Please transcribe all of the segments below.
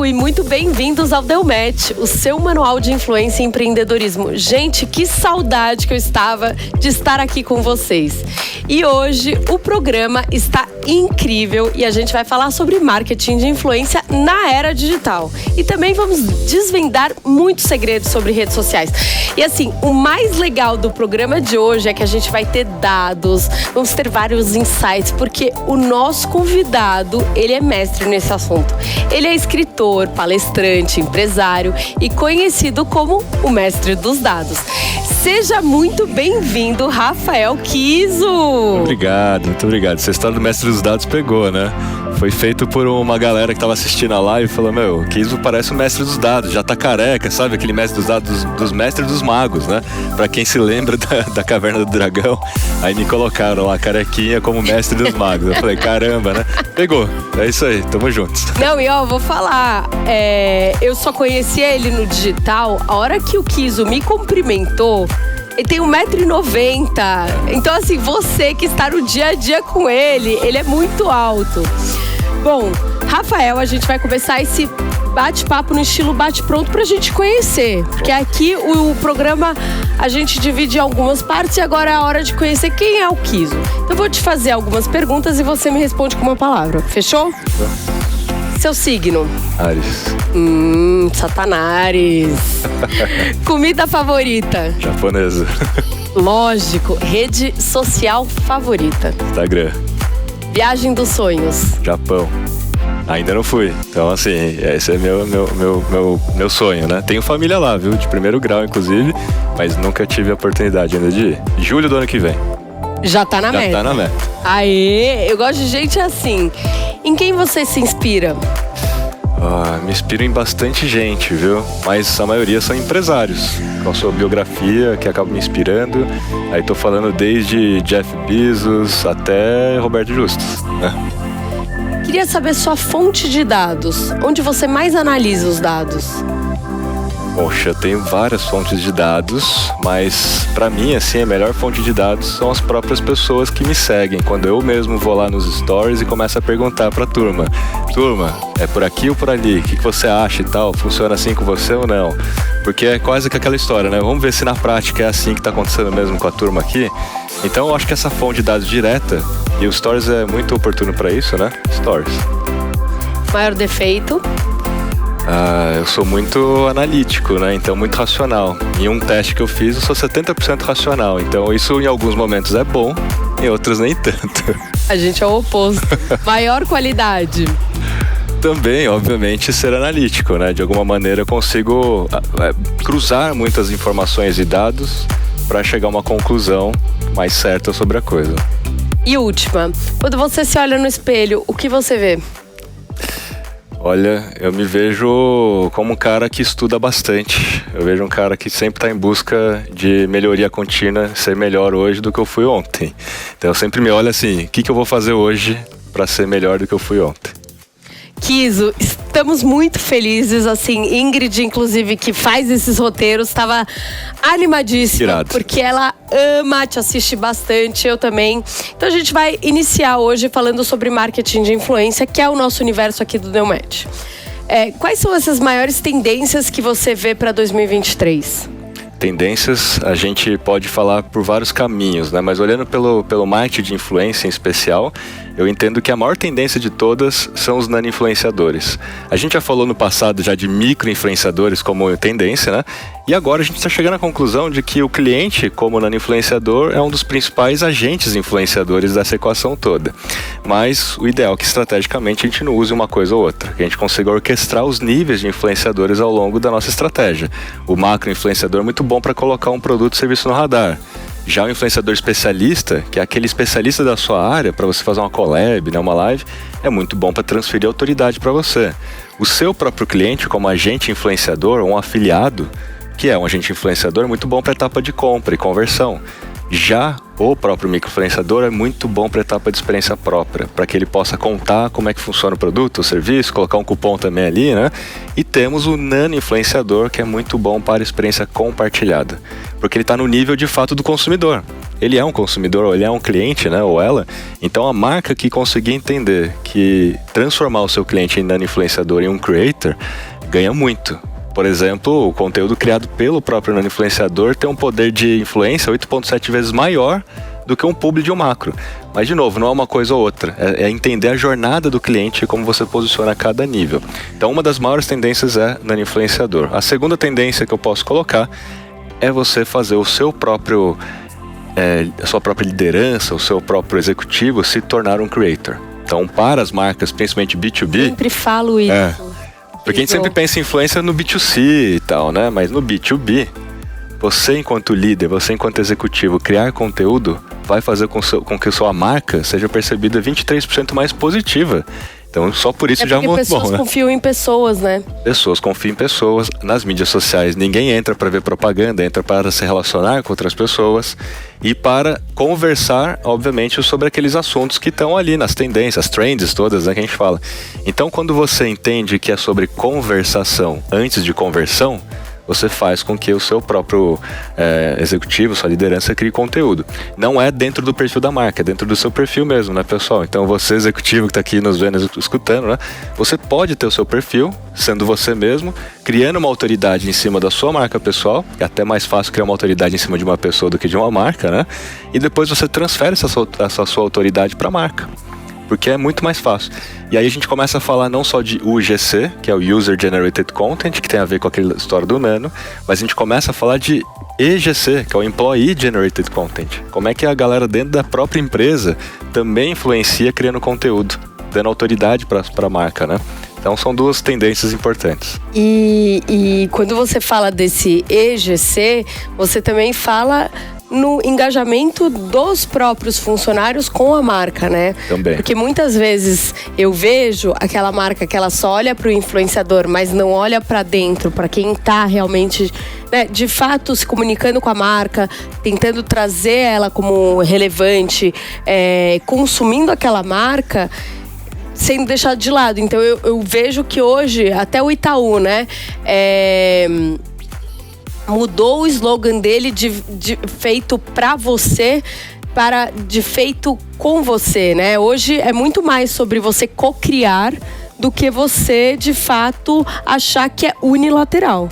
Brasil e muito bem-vindos ao Deu Match, o seu manual de influência e empreendedorismo. Gente, que saudade que eu estava de estar aqui com vocês. E hoje o programa está incrível e a gente vai falar sobre marketing de influência na era digital. E também vamos desvendar muitos segredos sobre redes sociais. E assim, o mais legal do programa de hoje é que a gente vai ter dados, vamos ter vários insights, porque o nosso convidado, ele é mestre nesse assunto. Ele é escritor, palestrante, empresário e conhecido como o mestre dos dados. Seja muito bem-vindo, Rafael Kiso! Obrigado, muito obrigado. Essa história do mestre dos dados pegou, né? Foi feito por uma galera que estava assistindo a live e falou: meu, Kiso parece o mestre dos dados, já tá careca, sabe? Aquele mestre dos dados, dos mestres dos magos, né? Pra quem se lembra da Caverna do Dragão, aí me colocaram lá, carequinha, como mestre dos magos. Eu falei, caramba, né? Pegou, é isso aí, tamo juntos. Não, e ó, vou falar, eu só conheci ele no digital, a hora que o Kiso me cumprimentou, ele tem 1,90 m. Então, assim, você que está no dia a dia com ele é muito alto. Bom, Rafael, a gente vai começar esse bate-papo no estilo bate-pronto pra gente conhecer. Porque aqui o programa a gente divide em algumas partes e agora é a hora de conhecer quem é o Kiso. Então, eu vou te fazer algumas perguntas e você me responde com uma palavra. Fechou? Seu signo? Ares. Satanares. Comida favorita? Japonesa. Lógico. Rede social favorita? Instagram. Viagem dos sonhos? Japão. Ainda não fui. Então, assim, esse é meu sonho, né? Tenho família lá, viu? De primeiro grau, inclusive, mas nunca tive a oportunidade ainda de ir. Julho do ano que vem. Já tá na meta. Já tá na meta. Aê, eu gosto de gente assim. Em quem você se inspira? Me inspiro em bastante gente, viu? Mas a maioria são empresários, com a sua biografia, que acaba me inspirando. Aí tô falando desde Jeff Bezos até Roberto Justus, né? Queria saber sua fonte de dados. Onde você mais analisa os dados? Poxa, eu tenho várias fontes de dados, mas pra mim, assim, a melhor fonte de dados são as próprias pessoas que me seguem. Quando eu mesmo vou lá nos stories e começo a perguntar pra turma: turma, é por aqui ou por ali? O que você acha e tal? Funciona assim com você ou não? Porque é quase que aquela história, né? Vamos ver se na prática é assim que tá acontecendo mesmo com a turma aqui. Então eu acho que essa fonte de dados direta, e o Stories é muito oportuno pra isso, né? Stories. Maior defeito? Eu sou muito analítico, né? Então muito racional. Em um teste que eu fiz, eu sou 70% racional. Então isso em alguns momentos é bom, em outros nem tanto. A gente é o oposto. Maior qualidade? Também, obviamente, ser analítico, né? De alguma maneira eu consigo cruzar muitas informações e dados para chegar a uma conclusão mais certa sobre a coisa. E última, quando você se olha no espelho, o que você vê? Olha, eu me vejo como um cara que estuda bastante. Eu vejo um cara que sempre está em busca de melhoria contínua, ser melhor hoje do que eu fui ontem. Então eu sempre me olho assim, o que eu vou fazer hoje para ser melhor do que eu fui ontem? Kiso, estamos muito felizes, assim, Ingrid, inclusive, que faz esses roteiros, estava animadíssima, Irado. Porque ela ama, te assiste bastante, eu também. Então a gente vai iniciar hoje falando sobre marketing de influência, que é o nosso universo aqui do Deu Match. Quais são essas maiores tendências que você vê para 2023? Tendências, a gente pode falar por vários caminhos, né? Mas olhando pelo marketing de influência em especial, eu entendo que a maior tendência de todas são os nano-influenciadores. A gente já falou no passado já de micro-influenciadores como tendência, né? E agora a gente está chegando à conclusão de que o cliente, como nano-influenciador, é um dos principais agentes influenciadores dessa equação toda. Mas o ideal é que estrategicamente a gente não use uma coisa ou outra, que a gente consiga orquestrar os níveis de influenciadores ao longo da nossa estratégia. O macro-influenciador é muito bom para colocar um produto ou serviço no radar. Já o influenciador especialista, que é aquele especialista da sua área, para você fazer uma collab, né, uma live, é muito bom para transferir autoridade para você. O seu próprio cliente, como agente influenciador ou um afiliado, que é um agente influenciador, é muito bom para a etapa de compra e conversão. Já o próprio micro-influenciador é muito bom para a etapa de experiência própria, para que ele possa contar como é que funciona o produto, o serviço, colocar um cupom também ali, né? E temos o nano-influenciador, que é muito bom para a experiência compartilhada, porque ele está no nível de fato do consumidor. Ele é um consumidor, ou ele é um cliente, né? Ou ela. Então a marca que conseguir entender que transformar o seu cliente em nano-influenciador em um creator, ganha muito. Por exemplo, o conteúdo criado pelo próprio nano-influenciador tem um poder de influência 8,7 vezes maior do que um publi de um macro. Mas, de novo, não é uma coisa ou outra. É entender a jornada do cliente e como você posiciona a cada nível. Então, uma das maiores tendências é nano-influenciador. A segunda tendência que eu posso colocar é você fazer o seu próprio... a sua própria liderança, o seu próprio executivo se tornar um creator. Então, para as marcas, principalmente B2B... Sempre falo isso. Porque a gente sempre pensa em influência no B2C e tal, né? Mas no B2B, você enquanto líder, você enquanto executivo, criar conteúdo vai fazer com que a sua marca seja percebida 23% mais positiva. Então, só por isso já é muito bom, né? Porque pessoas confiam em pessoas, né? Pessoas confiam em pessoas. Nas mídias sociais, ninguém entra para ver propaganda, entra para se relacionar com outras pessoas e para conversar, obviamente, sobre aqueles assuntos que estão ali nas tendências, as trends todas, né, que a gente fala. Então, quando você entende que é sobre conversação antes de conversão, você faz com que o seu próprio executivo, sua liderança, crie conteúdo. Não é dentro do perfil da marca, é dentro do seu perfil mesmo, né, pessoal? Então, você, executivo que está aqui nos vendo, escutando, né? Você pode ter o seu perfil, sendo você mesmo, criando uma autoridade em cima da sua marca pessoal, que é até mais fácil criar uma autoridade em cima de uma pessoa do que de uma marca, né? E depois você transfere essa sua autoridade para a marca, porque é muito mais fácil. E aí a gente começa a falar não só de UGC, que é o User Generated Content, que tem a ver com aquela história do nano, mas a gente começa a falar de EGC, que é o Employee Generated Content. Como é que a galera dentro da própria empresa também influencia criando conteúdo, dando autoridade para a marca, né? Então são duas tendências importantes. E quando você fala desse EGC, você também fala no engajamento dos próprios funcionários com a marca, né? Também. Porque muitas vezes eu vejo aquela marca que ela só olha para o influenciador, mas não olha para dentro, para quem está realmente, né, de fato se comunicando com a marca, tentando trazer ela como relevante, consumindo aquela marca, sendo deixado de lado. Então eu vejo que hoje, até o Itaú, né, mudou o slogan dele de feito pra você para de feito com você, né? Hoje é muito mais sobre você co-criar do que você, de fato, achar que é unilateral.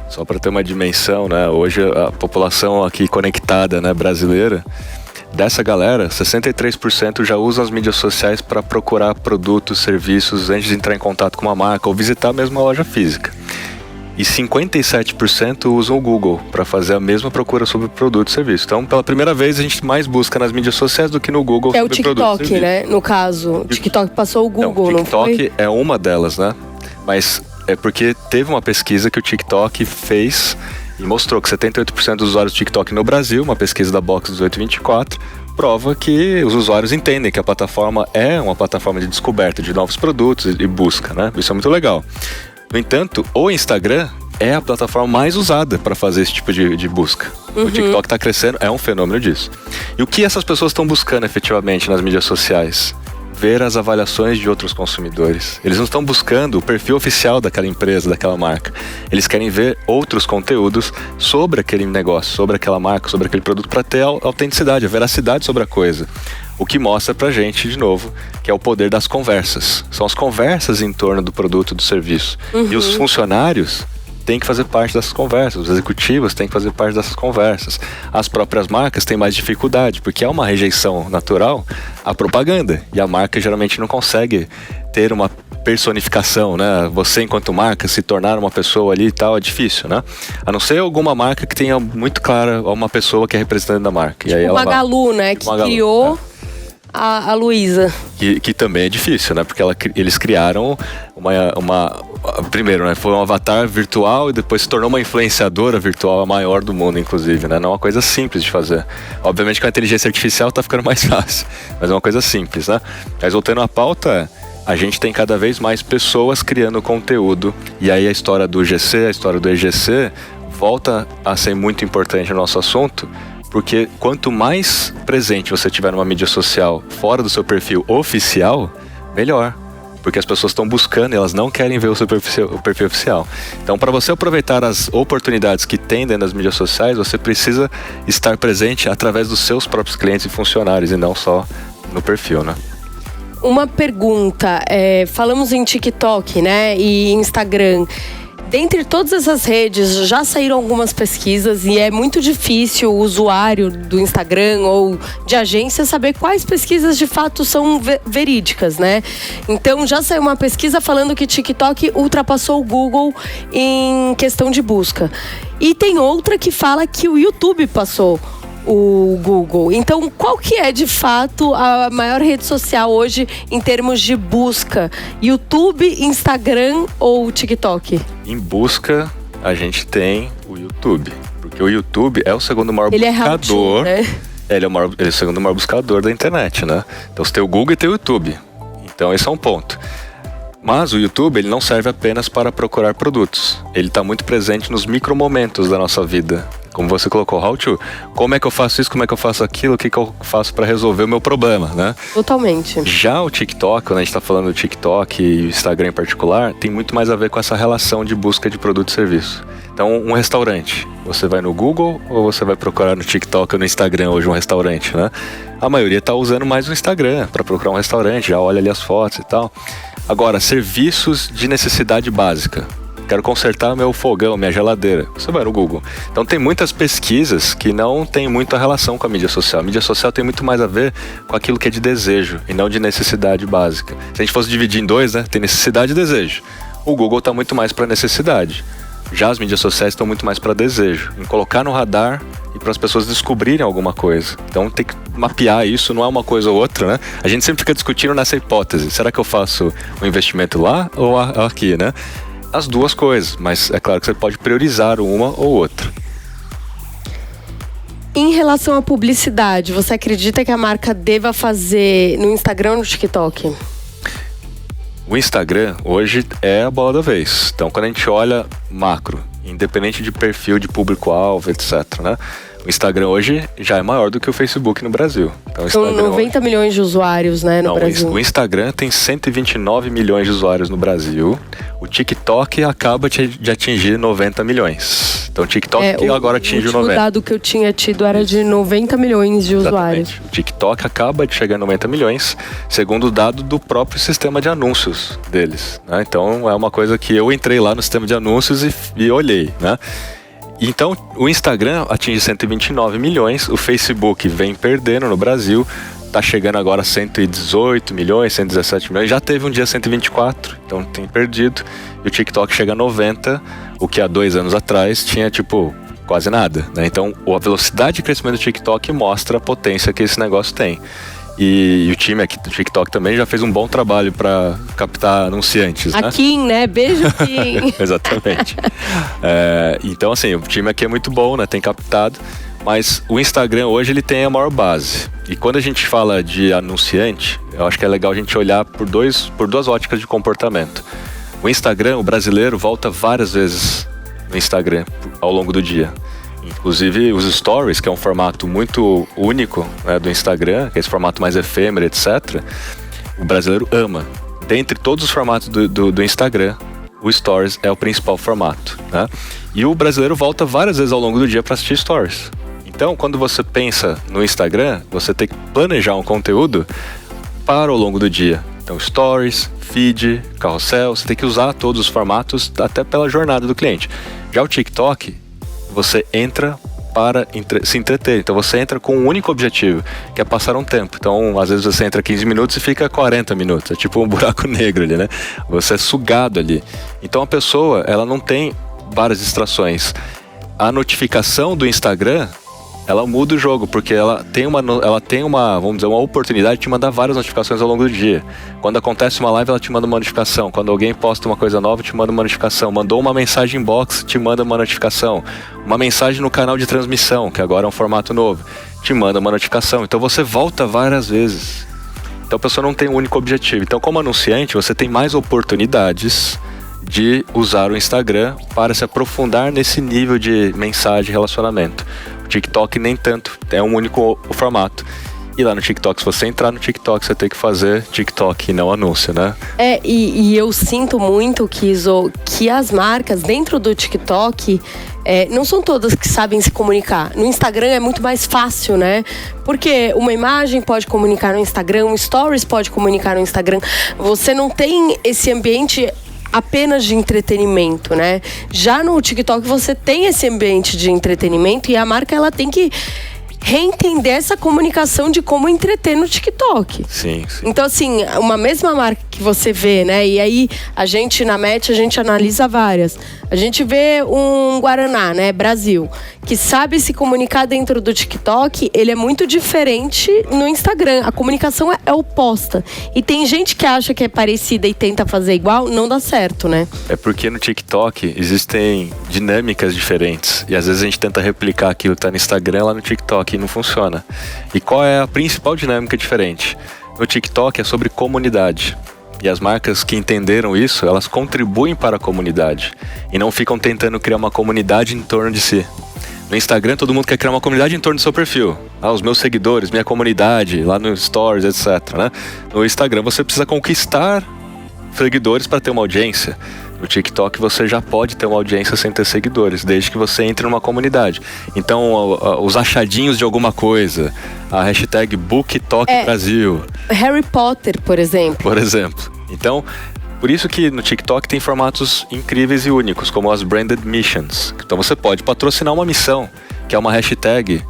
Só para ter uma dimensão, né? Hoje a população aqui conectada, né, brasileira, dessa galera, 63% já usa as mídias sociais para procurar produtos, serviços antes de entrar em contato com uma marca ou visitar mesmo a loja física. E 57% usam o Google para fazer a mesma procura sobre produto e serviço. Então, pela primeira vez, a gente mais busca nas mídias sociais do que no Google sobre produto e serviço. É o TikTok, né? No caso, o TikTok passou o Google, não foi? O TikTok é uma delas, né? Mas é porque teve uma pesquisa que o TikTok fez e mostrou que 78% dos usuários do TikTok no Brasil, uma pesquisa da Box 1824, prova que os usuários entendem que a plataforma é uma plataforma de descoberta de novos produtos e busca, né? Isso é muito legal. No entanto, o Instagram é a plataforma mais usada para fazer esse tipo de busca. O TikTok está crescendo, é um fenômeno disso. E o que essas pessoas estão buscando efetivamente nas mídias sociais? Ver as avaliações de outros consumidores. Eles não estão buscando o perfil oficial daquela empresa, daquela marca. Eles querem ver outros conteúdos sobre aquele negócio, sobre aquela marca, sobre aquele produto, para ter a autenticidade, a veracidade sobre a coisa. O que mostra pra gente, de novo, que é o poder das conversas. São as conversas em torno do produto, do serviço. E os funcionários têm que fazer parte dessas conversas. Os executivos têm que fazer parte dessas conversas. As próprias marcas têm mais dificuldade, porque há uma rejeição natural à propaganda. E a marca geralmente não consegue ter uma personificação, né? Você, enquanto marca, se tornar uma pessoa ali e tal, é difícil, né? A não ser alguma marca que tenha muito clara uma pessoa que é representante da marca. Tipo e aí ela Magalu, né? Que Magalu, criou a Luísa. Que também é difícil, né? Porque eles criaram primeiro, né? Foi um avatar virtual e depois se tornou uma influenciadora virtual, a maior do mundo, inclusive, né? Não é uma coisa simples de fazer. Obviamente com a inteligência artificial tá ficando mais fácil, mas é uma coisa simples, né? Mas voltando à pauta, a gente tem cada vez mais pessoas criando conteúdo. E aí a história do GC, a história do EGC volta a ser muito importante no nosso assunto, porque quanto mais presente você tiver numa mídia social fora do seu perfil oficial, melhor. Porque as pessoas estão buscando e elas não querem ver o seu perfil oficial. Então, para você aproveitar as oportunidades que tem dentro das mídias sociais, você precisa estar presente através dos seus próprios clientes e funcionários e não só no perfil, né? Uma pergunta, falamos em TikTok, né, e Instagram. Dentre todas essas redes, já saíram algumas pesquisas e é muito difícil o usuário do Instagram ou de agência saber quais pesquisas de fato são verídicas, né? Então, já saiu uma pesquisa falando que TikTok ultrapassou o Google em questão de busca. E tem outra que fala que o YouTube passou o Google. Então, qual que é de fato a maior rede social hoje em termos de busca? YouTube, Instagram ou TikTok? Em busca, a gente tem o YouTube. Porque o YouTube é o segundo maior buscador. Né? Ele é o segundo maior buscador da internet, né? Então você tem o Google e tem o YouTube. Então esse é um ponto. Mas o YouTube, ele não serve apenas para procurar produtos. Ele está muito presente nos micromomentos da nossa vida. Como você colocou, how to, como é que eu faço isso, como é que eu faço aquilo, o que eu faço para resolver o meu problema, né? Totalmente. Já o TikTok, quando a gente está falando do TikTok e o Instagram em particular, tem muito mais a ver com essa relação de busca de produto e serviço. Então, um restaurante, você vai no Google ou você vai procurar no TikTok ou no Instagram hoje um restaurante, né? A maioria está usando mais o Instagram para procurar um restaurante, já olha ali as fotos e tal. Agora, serviços de necessidade básica. Quero consertar meu fogão, minha geladeira. Você vai no Google. Então tem muitas pesquisas que não tem muita relação com a mídia social. A mídia social tem muito mais a ver com aquilo que é de desejo e não de necessidade básica. Se a gente fosse dividir em dois, né? Tem necessidade e desejo. O Google está muito mais para necessidade. Já as mídias sociais estão muito mais para desejo. Em colocar no radar e para as pessoas descobrirem alguma coisa. Então tem que mapear isso, não é uma coisa ou outra, né? A gente sempre fica discutindo nessa hipótese. Será que eu faço um investimento lá ou aqui, né? As duas coisas, mas é claro que você pode priorizar uma ou outra. Em relação à publicidade, você acredita que a marca deva fazer no Instagram ou no TikTok? O Instagram hoje é a bola da vez. Então, quando a gente olha macro, independente de perfil, de público-alvo, etc., né? O Instagram hoje já é maior do que o Facebook no Brasil. Então, são 90 milhões de usuários, né, no Brasil. O Instagram tem 129 milhões de usuários no Brasil. O TikTok acaba de atingir 90 milhões. Então o TikTok agora atinge o 90. O dado que eu tinha tido era de 90 milhões de usuários. Exatamente. O TikTok acaba de chegar a 90 milhões, segundo o dado do próprio sistema de anúncios deles, né? Então é uma coisa que eu entrei lá no sistema de anúncios e olhei, né? Então, o Instagram atinge 129 milhões, o Facebook vem perdendo no Brasil, está chegando agora a 118 milhões, 117 milhões, já teve um dia 124, então tem perdido, e o TikTok chega a 90, o que há 2 anos atrás tinha, quase nada, né? Então, a velocidade de crescimento do TikTok mostra a potência que esse negócio tem. E o time aqui do TikTok também já fez um bom trabalho para captar anunciantes, né? A Kim, né? Beijo, Kim. Exatamente. Então, assim, o time aqui é muito bom, né? Tem captado. Mas o Instagram hoje ele tem a maior base. E quando a gente fala de anunciante, eu acho que é legal a gente olhar por duas óticas de comportamento. O Instagram, o brasileiro, volta várias vezes no Instagram ao longo do dia. Inclusive os stories, que é um formato muito único, né, do Instagram, que é esse formato mais efêmero, etc. O brasileiro ama. Dentre todos os formatos do Instagram, o stories é o principal formato, né? E o brasileiro volta várias vezes ao longo do dia para assistir stories. Então, quando você pensa no Instagram, você tem que planejar um conteúdo para o longo do dia. Então, stories, feed, carrossel, você tem que usar todos os formatos até pela jornada do cliente. Já o TikTok, você entra para se entreter. Então você entra com um único objetivo, que é passar um tempo. Então, às vezes você entra 15 minutos e fica 40 minutos. É tipo um buraco negro ali, né? Você é sugado ali. Então a pessoa, ela não tem várias distrações. A notificação do Instagram, ela muda o jogo, porque ela tem uma, vamos dizer, uma oportunidade de te mandar várias notificações ao longo do dia. Quando acontece uma live, ela te manda uma notificação. Quando alguém posta uma coisa nova, te manda uma notificação. Mandou uma mensagem inbox, te manda uma notificação. Uma mensagem no canal de transmissão, que agora é um formato novo, te manda uma notificação. Então você volta várias vezes. Então a pessoa não tem um único objetivo. Então, como anunciante, você tem mais oportunidades de usar o Instagram para se aprofundar nesse nível de mensagem e relacionamento. O TikTok nem tanto, é um único o formato. E lá no TikTok, se você entrar no TikTok, você tem que fazer TikTok e não anúncio, né? E eu sinto muito, Kizo, que as marcas dentro do TikTok não são todas que sabem se comunicar. No Instagram é muito mais fácil, né? Porque uma imagem pode comunicar no Instagram, um stories pode comunicar no Instagram. Você não tem esse ambiente apenas de entretenimento, né? Já no TikTok você tem esse ambiente de entretenimento e a marca ela tem que reentender essa comunicação de como entreter no TikTok. Sim. Então, assim, uma mesma marca que você vê, né? E aí, a gente, na Match, a gente analisa várias. A gente vê um Guaraná, né? Brasil, que sabe se comunicar dentro do TikTok, ele é muito diferente no Instagram. A comunicação é oposta. E tem gente que acha que é parecida e tenta fazer igual, não dá certo, né? É porque no TikTok existem dinâmicas diferentes. E às vezes a gente tenta replicar aquilo que tá no Instagram lá no TikTok e não funciona. E qual é a principal dinâmica diferente? No TikTok é sobre comunidade. E as marcas que entenderam isso, elas contribuem para a comunidade. E não ficam tentando criar uma comunidade em torno de si. No Instagram, todo mundo quer criar uma comunidade em torno do seu perfil. Os meus seguidores, minha comunidade, lá no Stories, etc. Né? No Instagram, você precisa conquistar seguidores para ter uma audiência. No TikTok você já pode ter uma audiência sem ter seguidores, desde que você entre numa comunidade. Então, os achadinhos de alguma coisa, a hashtag BookTokBrasil. Harry Potter, por exemplo. Por exemplo. Então, por isso que no TikTok tem formatos incríveis e únicos, como as Branded Missions. Então você pode patrocinar uma missão, que é uma hashtag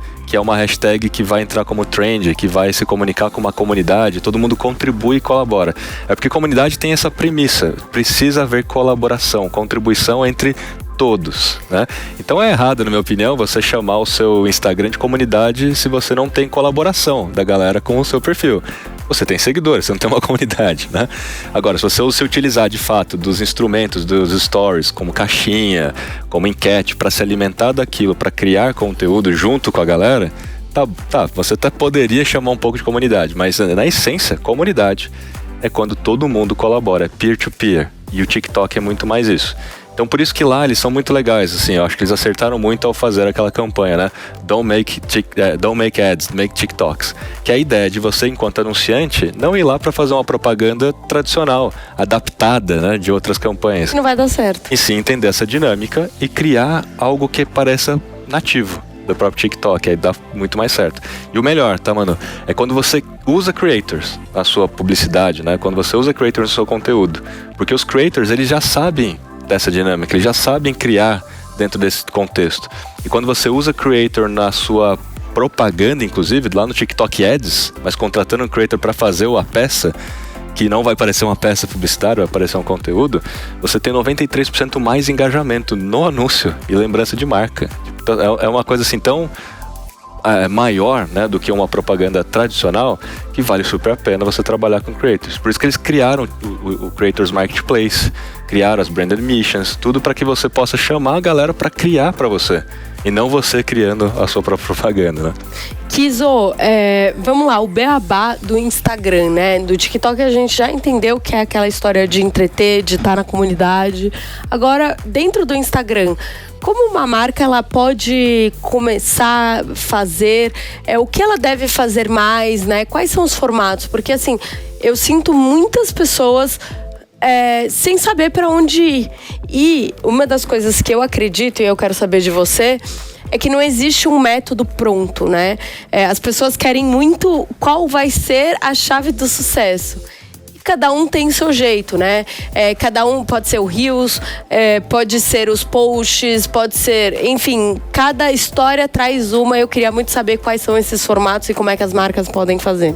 que vai entrar como trend, que vai se comunicar com uma comunidade, todo mundo contribui e colabora. É porque comunidade tem essa premissa, precisa haver colaboração, contribuição entre todos, né? Então é errado, na minha opinião, você chamar o seu Instagram de comunidade se você não tem colaboração da galera com o seu perfil. Você tem seguidores, você não tem uma comunidade, né? Agora, se você se utilizar de fato dos instrumentos, dos stories, como caixinha, como enquete, para se alimentar daquilo, para criar conteúdo junto com a galera, tá, você até poderia chamar um pouco de comunidade, mas na essência, comunidade é quando todo mundo colabora, é peer-to-peer, e o TikTok é muito mais isso. Então por isso que lá eles são muito legais, assim, eu acho que eles acertaram muito ao fazer aquela campanha, né? Don't make ads, make TikToks. Que é a ideia de você, enquanto anunciante, não ir lá para fazer uma propaganda tradicional, adaptada, né, de outras campanhas. Não vai dar certo. E sim entender essa dinâmica e criar algo que pareça nativo do próprio TikTok, aí dá muito mais certo. E o melhor, tá, mano? É quando você usa creators na sua publicidade, né? Quando você usa creators no seu conteúdo. Porque os creators, eles já sabem dessa dinâmica, eles já sabem criar dentro desse contexto. E quando você usa creator na sua propaganda, inclusive, lá no TikTok Ads, mas contratando um creator para fazer a peça, que não vai parecer uma peça publicitária, vai parecer um conteúdo, você tem 93% mais engajamento no anúncio e lembrança de marca. É uma coisa assim tão maior, né, do que uma propaganda tradicional, que vale super a pena você trabalhar com creators. Por isso que eles criaram o Creators Marketplace, criaram as Branded Missions, tudo para que você possa chamar a galera para criar para você, e não você criando a sua própria propaganda, né? Kizo, vamos lá, o beabá do Instagram, né? Do TikTok a gente já entendeu que é aquela história de entreter, de estar na comunidade. Agora, dentro do Instagram, como uma marca ela pode começar a fazer, o que ela deve fazer mais, né? Quais são os formatos? Porque assim, eu sinto muitas pessoas sem saber para onde ir. E uma das coisas que eu acredito, e eu quero saber de você, é que não existe um método pronto, né? As pessoas querem muito qual vai ser a chave do sucesso. Cada um tem seu jeito, né? Cada um pode ser o Reels, pode ser os posts, pode ser... Enfim, cada história traz uma. Eu queria muito saber quais são esses formatos e como é que as marcas podem fazer.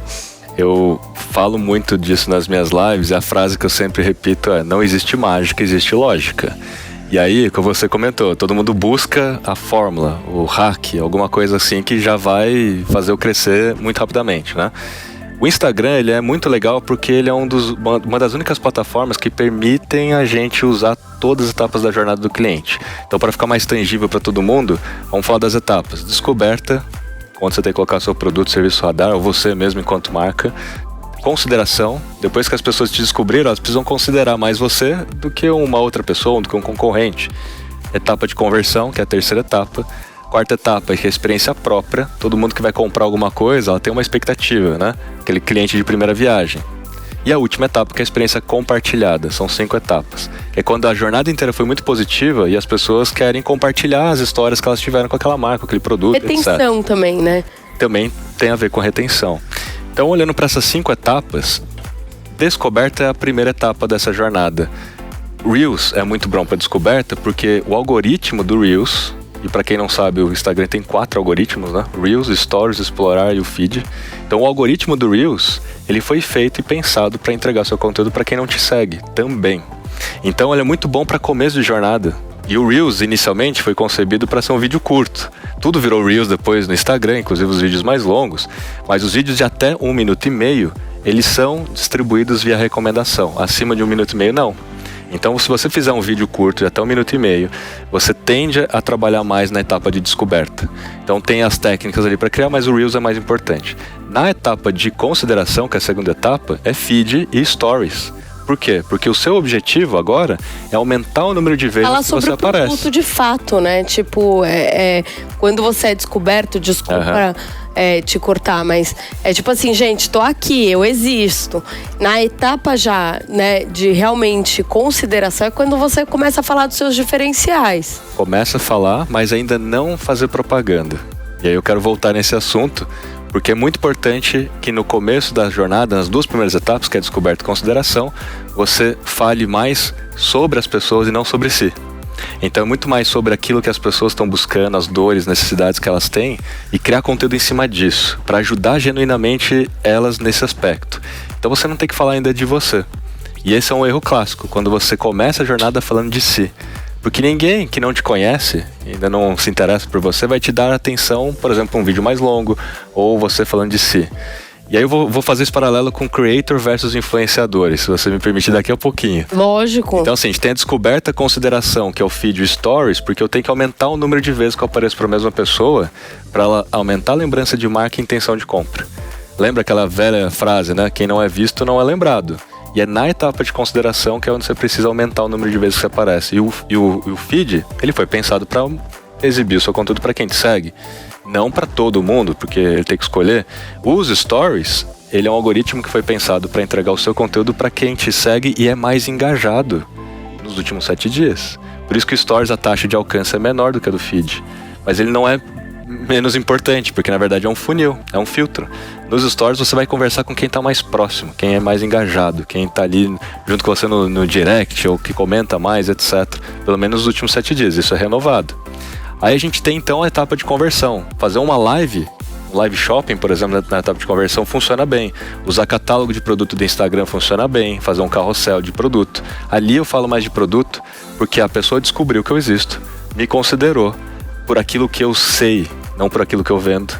Eu falo muito disso nas minhas lives e a frase que eu sempre repito é: não existe mágica, existe lógica. E aí, como você comentou, todo mundo busca a fórmula, o hack, alguma coisa assim que já vai fazer eu crescer muito rapidamente, né? O Instagram, ele é muito legal porque ele é uma das únicas plataformas que permitem a gente usar todas as etapas da jornada do cliente. Então, para ficar mais tangível para todo mundo, vamos falar das etapas. Descoberta, onde você tem que colocar seu produto, serviço, radar, ou você mesmo enquanto marca. Consideração, depois que as pessoas te descobriram, elas precisam considerar mais você do que uma outra pessoa, do que um concorrente. Etapa de conversão, que é a terceira etapa. Quarta etapa, que é a experiência própria. Todo mundo que vai comprar alguma coisa, ela tem uma expectativa, né? Aquele cliente de primeira viagem. E a última etapa, que é a experiência compartilhada. São 5 etapas. É quando a jornada inteira foi muito positiva e as pessoas querem compartilhar as histórias que elas tiveram com aquela marca, com aquele produto, retenção etc. também, né? Também tem a ver com retenção. Então, olhando para essas 5 etapas, descoberta é a primeira etapa dessa jornada. Reels é muito bom para descoberta porque o algoritmo do Reels, e para quem não sabe, o Instagram tem 4 algoritmos, né? Reels, Stories, Explorar e o Feed. Então o algoritmo do Reels, ele foi feito e pensado para entregar seu conteúdo para quem não te segue também. Então ele é muito bom para começo de jornada. E o Reels, inicialmente, foi concebido para ser um vídeo curto. Tudo virou Reels depois no Instagram, inclusive os vídeos mais longos. Mas os vídeos de até 1 minuto e meio, eles são distribuídos via recomendação. Acima de 1 minuto e meio, não. Então, se você fizer um vídeo curto de até 1 minuto e meio, você tende a trabalhar mais na etapa de descoberta. Então, tem as técnicas ali para criar, mas o Reels é mais importante. Na etapa de consideração, que é a segunda etapa, é feed e stories. Por quê? Porque o seu objetivo agora é aumentar o número de vezes que você aparece. Fala sobre o produto de fato, né? Tipo, quando você é descoberto, desculpa te cortar, mas é tipo assim, gente, tô aqui, eu existo. Na etapa já, né, de realmente consideração é quando você começa a falar dos seus diferenciais. Começa a falar, mas ainda não fazer propaganda. E aí eu quero voltar nesse assunto, porque é muito importante que no começo da jornada, nas 2 primeiras etapas, que é descoberta e consideração, você fale mais sobre as pessoas e não sobre si. Então é muito mais sobre aquilo que as pessoas estão buscando, as dores, necessidades que elas têm, e criar conteúdo em cima disso, para ajudar genuinamente elas nesse aspecto. Então você não tem que falar ainda de você. E esse é um erro clássico, quando você começa a jornada falando de si. Porque ninguém que não te conhece, ainda não se interessa por você, vai te dar atenção, por exemplo, um vídeo mais longo, ou você falando de si. E aí eu vou fazer esse paralelo com creator versus influenciadores, se você me permitir daqui a pouquinho. Lógico. Então assim, a gente tem a descoberta, a consideração, que é o feed e stories, porque eu tenho que aumentar o número de vezes que eu apareço para a mesma pessoa, para ela aumentar a lembrança de marca e intenção de compra. Lembra aquela velha frase, né? Quem não é visto não é lembrado. E é na etapa de consideração que é onde você precisa aumentar o número de vezes que você aparece. E o feed, ele foi pensado para exibir o seu conteúdo para quem te segue. Não para todo mundo, porque ele tem que escolher. Os stories, ele é um algoritmo que foi pensado para entregar o seu conteúdo para quem te segue e é mais engajado nos últimos 7 dias. Por isso que o stories, a taxa de alcance é menor do que a do feed. Mas ele não é menos importante, porque na verdade é um funil, é um filtro. Nos stories você vai conversar com quem está mais próximo, quem é mais engajado, quem está ali junto com você no direct ou que comenta mais, etc. Pelo menos nos últimos 7 dias, isso é renovado. Aí a gente tem então a etapa de conversão. Fazer uma live shopping, por exemplo, na etapa de conversão funciona bem. Usar catálogo de produto do Instagram funciona bem. Fazer um carrossel de produto. Ali eu falo mais de produto porque a pessoa descobriu que eu existo, me considerou por aquilo que eu sei, não por aquilo que eu vendo,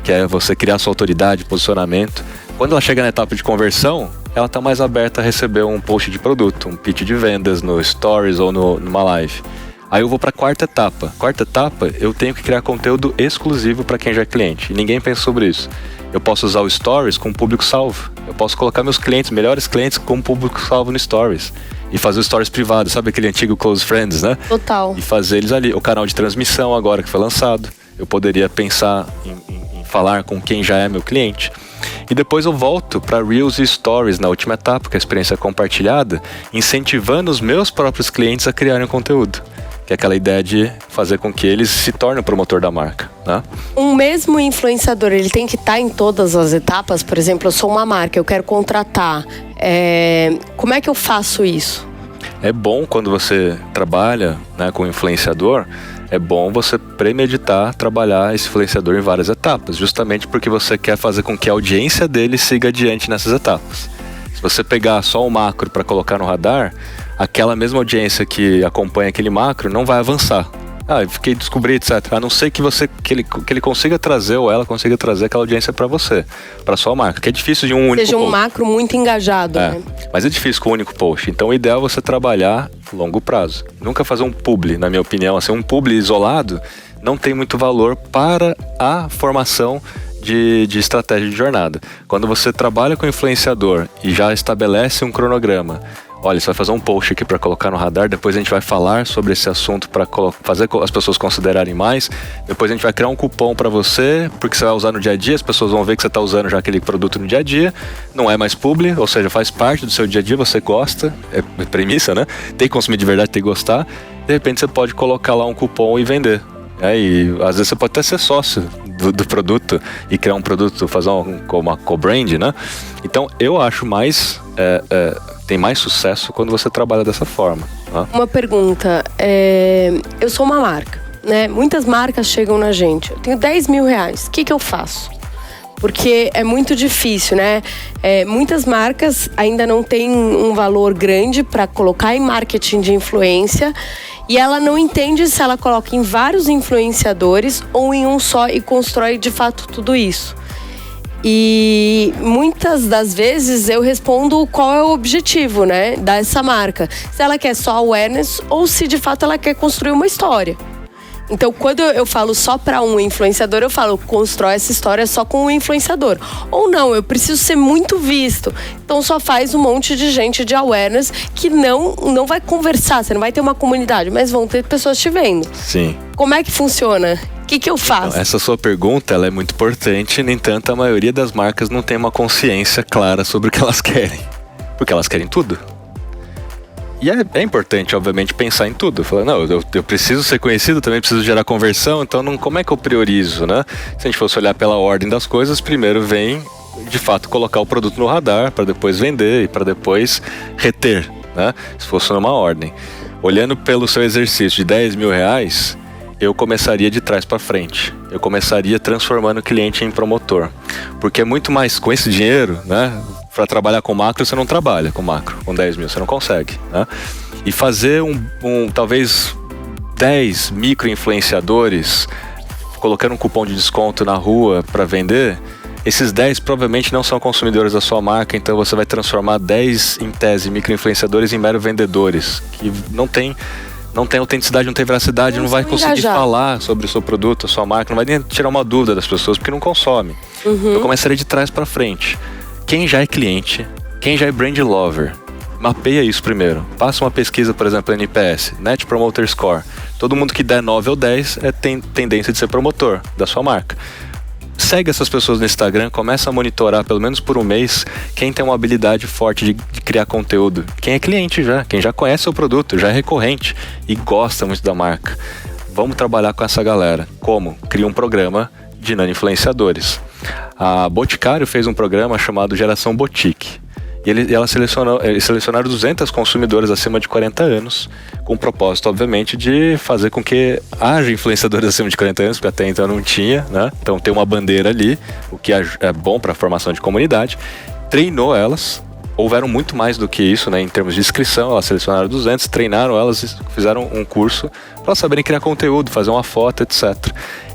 que é você criar sua autoridade, posicionamento. Quando ela chega na etapa de conversão, ela está mais aberta a receber um post de produto, um pitch de vendas no Stories ou numa live. Aí eu vou para a quarta etapa. Quarta etapa, eu tenho que criar conteúdo exclusivo para quem já é cliente. E ninguém pensa sobre isso. Eu posso usar o Stories com público salvo. Eu posso colocar meus clientes, melhores clientes, com público salvo no Stories. E fazer o Stories privado, sabe aquele antigo Close Friends, né? Total. E fazer eles ali. O canal de transmissão agora que foi lançado. Eu poderia pensar em falar com quem já é meu cliente. E depois eu volto para Reels e Stories na última etapa, que é a experiência compartilhada, incentivando os meus próprios clientes a criarem conteúdo. Que é aquela ideia de fazer com que eles se tornem o promotor da marca, né? Um mesmo influenciador, ele tem que estar em todas as etapas? Por exemplo, eu sou uma marca, eu quero contratar. Como é que eu faço isso? É bom quando você trabalha, né, com influenciador, é bom você premeditar trabalhar esse influenciador em várias etapas, justamente porque você quer fazer com que a audiência dele siga adiante nessas etapas. Se você pegar só o macro para colocar no radar, aquela mesma audiência que acompanha aquele macro não vai avançar. Eu fiquei descobri, etc. A não ser que ele consiga trazer, ou ela consiga trazer aquela audiência para você, para sua marca, que é difícil de um único Seja um post. macro muito engajado, né? Mas é difícil com um único post. Então o ideal é você trabalhar longo prazo. Nunca fazer um publi, na minha opinião. Assim, um publi isolado não tem muito valor para a formação de estratégia de jornada. Quando você trabalha com influenciador e já estabelece um cronograma, olha, você vai fazer um post aqui para colocar no radar, depois a gente vai falar sobre esse assunto para fazer as pessoas considerarem mais, depois a gente vai criar um cupom para você, porque você vai usar no dia a dia, as pessoas vão ver que você está usando já aquele produto no dia a dia, não é mais publi, ou seja, faz parte do seu dia a dia, você gosta, é premissa, né? Tem que consumir de verdade, tem que gostar, de repente você pode colocar lá um cupom e vender. E às vezes você pode até ser sócio do produto e criar um produto, fazer uma co-brand, né? Então eu acho tem mais sucesso quando você trabalha dessa forma. Né? Uma pergunta, eu sou uma marca, né? Muitas marcas chegam na gente, eu tenho 10 mil reais, o que eu faço? Porque é muito difícil, né? Muitas marcas ainda não têm um valor grande para colocar em marketing de influência e ela não entende se ela coloca em vários influenciadores ou em um só e constrói de fato tudo isso. E muitas das vezes eu respondo qual é o objetivo, né, dessa marca. Se ela quer só awareness ou se de fato ela quer construir uma história. Então, quando eu falo só para um influenciador, eu falo, constrói essa história só com um influenciador. Ou não, eu preciso ser muito visto. Então, só faz um monte de gente de awareness que não vai conversar, você não vai ter uma comunidade, mas vão ter pessoas te vendo. Sim. Como é que funciona? O que eu faço? Então, essa sua pergunta ela é muito importante, no entanto, a maioria das marcas não tem uma consciência clara sobre o que elas querem. Porque elas querem tudo. E é importante, obviamente, pensar em tudo. Falar, não, eu preciso ser conhecido, também preciso gerar conversão, então como é que eu priorizo, né? Se a gente fosse olhar pela ordem das coisas, primeiro vem, de fato, colocar o produto no radar, para depois vender e para depois reter, né? Se fosse numa ordem. Olhando pelo seu exercício de 10 mil reais, eu começaria de trás para frente. Eu começaria transformando o cliente em promotor. Porque é muito mais com esse dinheiro, né? Para trabalhar com macro, você não trabalha com macro. Com 10 mil, você não consegue, né? E fazer talvez 10 micro-influenciadores, colocando um cupom de desconto na rua para vender, esses 10 provavelmente não são consumidores da sua marca, então você vai transformar 10, em tese, micro-influenciadores em mero vendedores, que não tem autenticidade, não tem veracidade, não vai conseguir falar sobre o seu produto, a sua marca, não vai nem tirar uma dúvida das pessoas, porque não consome. Uhum. Eu começaria de trás para frente. Quem já é cliente, quem já é brand lover, mapeia isso primeiro. Passa uma pesquisa, por exemplo, NPS, Net Promoter Score. Todo mundo que der 9 ou 10 tem tendência de ser promotor da sua marca. Segue essas pessoas no Instagram, começa a monitorar pelo menos por um mês quem tem uma habilidade forte de criar conteúdo. Quem é cliente já, quem já conhece o produto, já é recorrente e gosta muito da marca. Vamos trabalhar com essa galera. Como? Cria um programa de nano-influenciadores. A Boticário fez um programa chamado Geração Boutique. E eles selecionaram 200 consumidores acima de 40 anos, com o propósito, obviamente, de fazer com que haja influenciadores acima de 40 anos, porque até então não tinha, né? Então tem uma bandeira ali, o que é bom para a formação de comunidade. Treinou elas, houveram muito mais do que isso, né? Em termos de inscrição, elas selecionaram 200, treinaram elas e fizeram um curso para elas saberem criar conteúdo, fazer uma foto, etc.